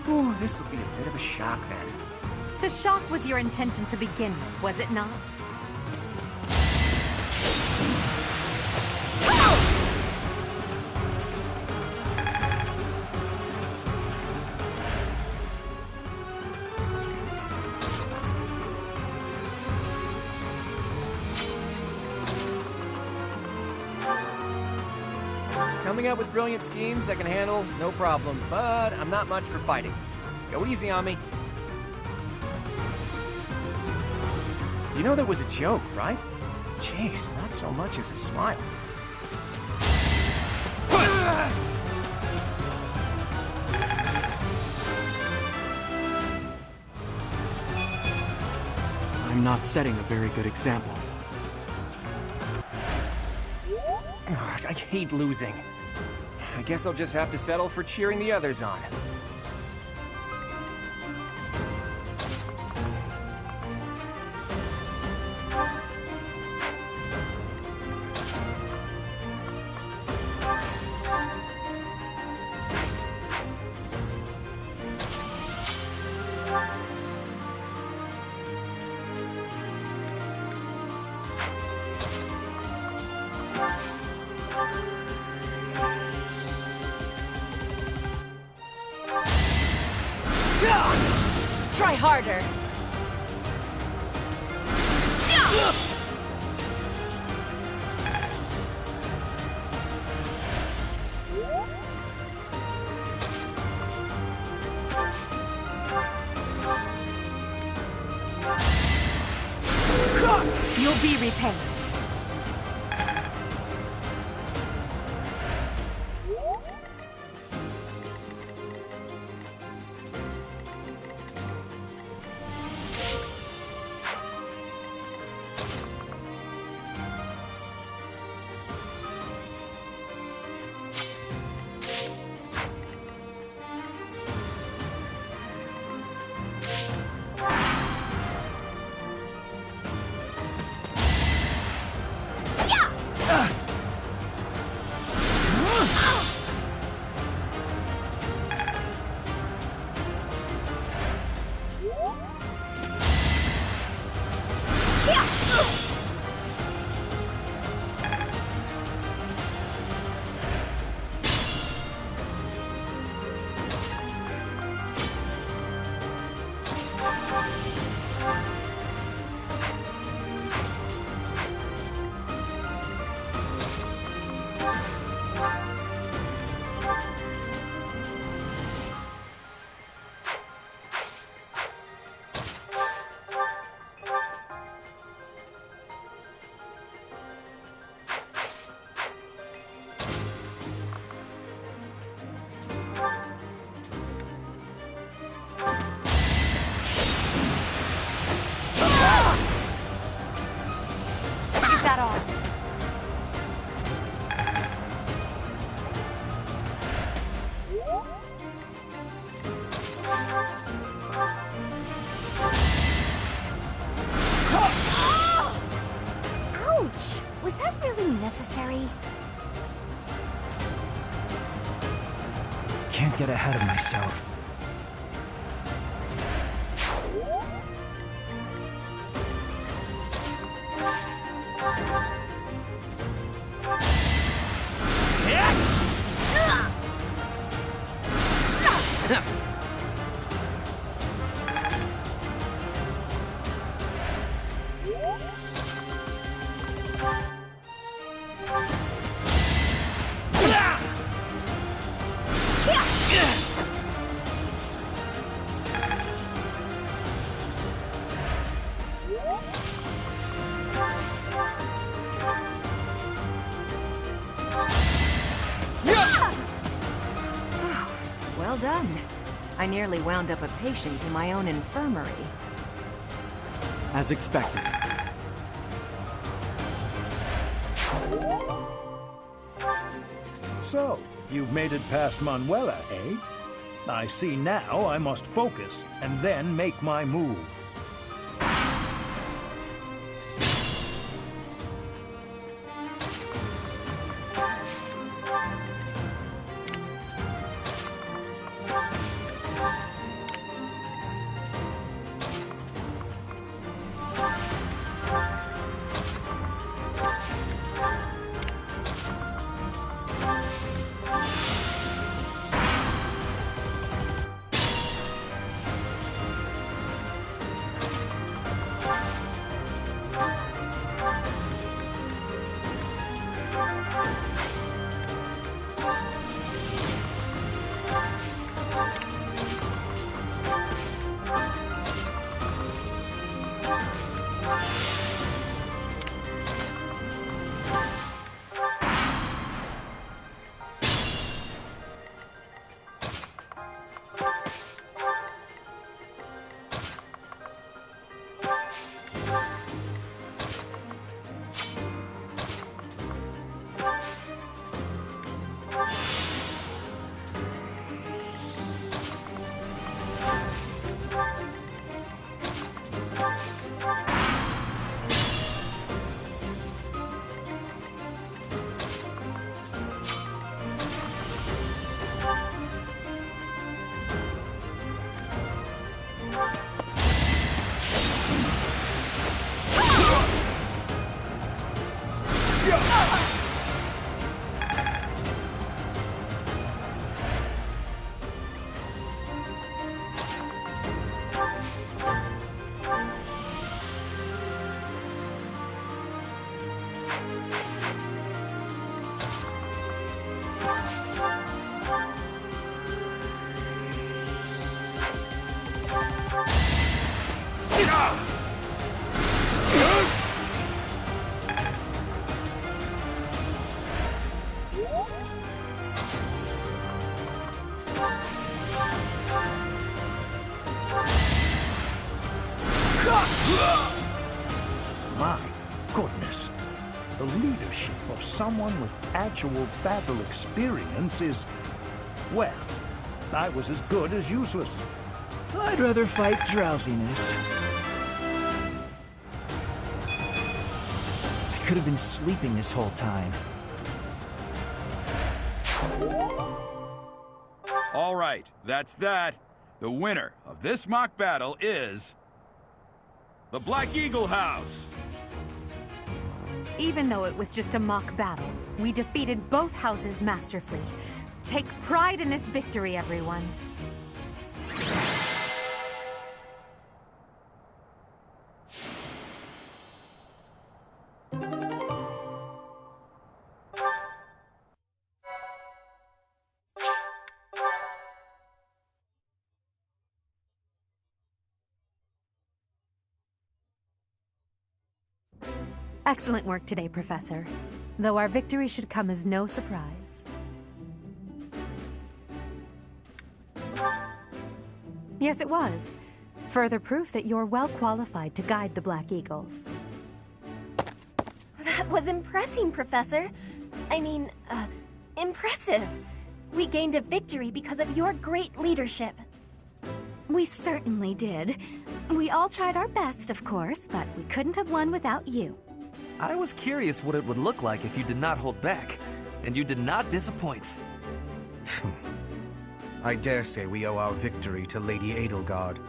Ooh, this'll be a bit of a shock then. To shock was your intention to begin with, was it not? Coming up with brilliant schemes I can handle, no problem, but I'm not much for fighting. Go easy on me. You know that was a joke, right? Jeez, not so much as a smile. I'm not setting a very good example. Ugh, I hate losing. I guess I'll just have to settle for cheering the others on. Try harder. You'll be repaid. necessary. Can't get ahead of myself. Well done. I nearly wound up a patient in my own infirmary. As expected. So, you've made it past Manuela, eh? I see now I must focus and then make my move. My goodness. The leadership of someone with actual battle experience is... well, I was as good as useless. I'd rather fight drowsiness. I could have been sleeping this whole time. All right, that's that. The winner of this mock battle is... the Black Eagle House! Even though it was just a mock battle, we defeated both houses masterfully. Take pride in this victory, everyone. Excellent work today, Professor. Though our victory should come as no surprise. Yes, it was. Further proof that you're well qualified to guide the Black Eagles. That was impressive, Professor. Impressive. We gained a victory because of your great leadership. We certainly did. We all tried our best, of course, but we couldn't have won without you. I was curious what it would look like if you did not hold back, and you did not disappoint. I dare say we owe our victory to Lady Edelgard.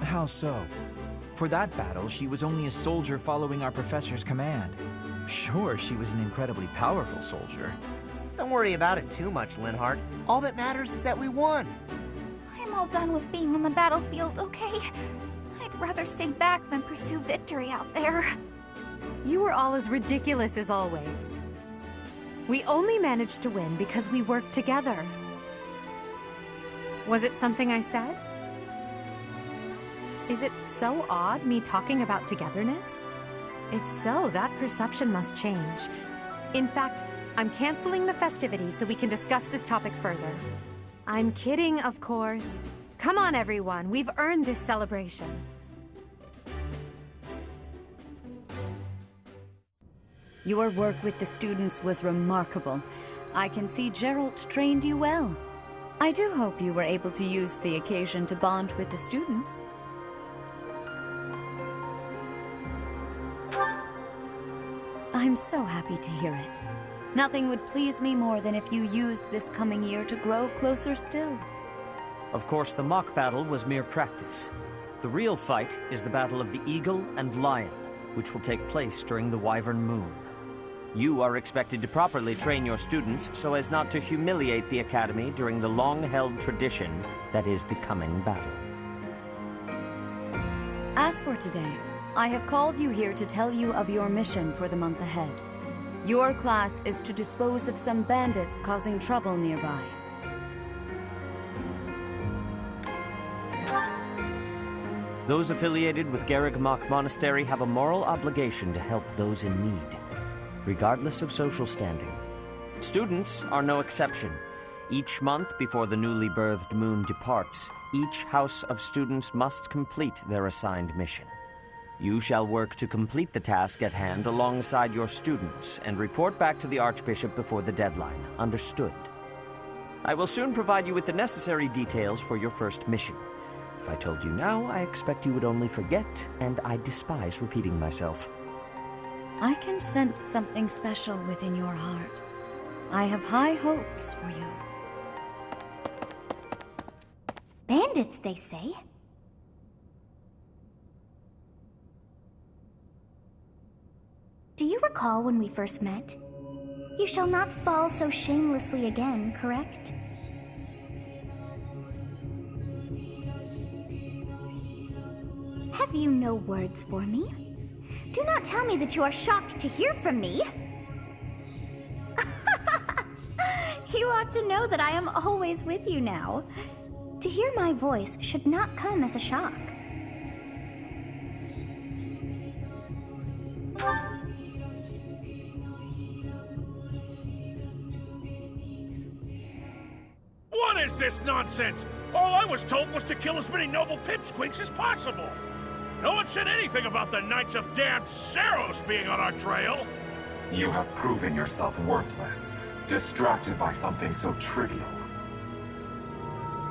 How so? For that battle, she was only a soldier following our professor's command. Sure, she was an incredibly powerful soldier. Don't worry about it too much, Linhardt. All that matters is that we won. I'm all done with being on the battlefield, okay? I'd rather stay back than pursue victory out there. You were all as ridiculous as always. We only managed to win because we worked together. Was it something I said? Is it so odd, me talking about togetherness? If so, that perception must change. In fact, I'm canceling the festivities so we can discuss this topic further. I'm kidding, of course. Come on, everyone. We've earned this celebration. Your work with the students was remarkable. I can see Geralt trained you well. I do hope you were able to use the occasion to bond with the students. I'm so happy to hear it. Nothing would please me more than if you used this coming year to grow closer still. Of course, the mock battle was mere practice. The real fight is the Battle of the Eagle and Lion, which will take place during the Wyvern Moon. You are expected to properly train your students so as not to humiliate the Academy during the long-held tradition that is the coming battle. As for today, I have called you here to tell you of your mission for the month ahead. Your class is to dispose of some bandits causing trouble nearby. Those affiliated with Garrigmach Monastery have a moral obligation to help those in need, regardless of social standing. Students are no exception. Each month before the newly birthed moon departs, each house of students must complete their assigned mission. You shall work to complete the task at hand alongside your students and report back to the Archbishop before the deadline. Understood? I will soon provide you with the necessary details for your first mission. If I told you now, I expect you would only forget, and I despise repeating myself. I can sense something special within your heart. I have high hopes for you. Bandits, they say. Do you recall when we first met? You shall not fall so shamelessly again, correct? Have you no words for me? Do not tell me that you are shocked to hear from me. You ought to know that I am always with you now. To hear my voice should not come as a shock. What is this nonsense? All I was told was to kill as many noble pipsqueaks as possible. No one said anything about the Knights of Damned Saros being on our trail! You have proven yourself worthless, distracted by something so trivial.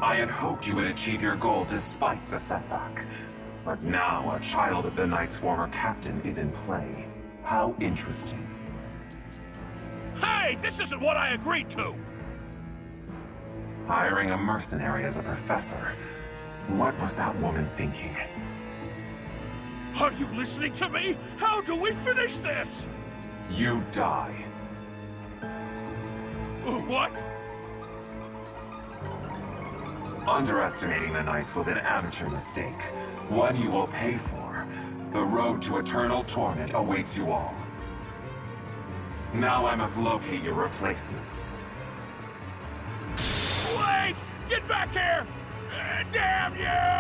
I had hoped you would achieve your goal despite the setback. But now a child of the Knight's former captain is in play. How interesting. Hey, this isn't what I agreed to! Hiring a mercenary as a professor. What was that woman thinking? Are you listening to me? How do we finish this? You die. What? Underestimating the Knights was an amateur mistake. One you will pay for. The road to eternal torment awaits you all. Now I must locate your replacements. Wait! Get back here! Damn you!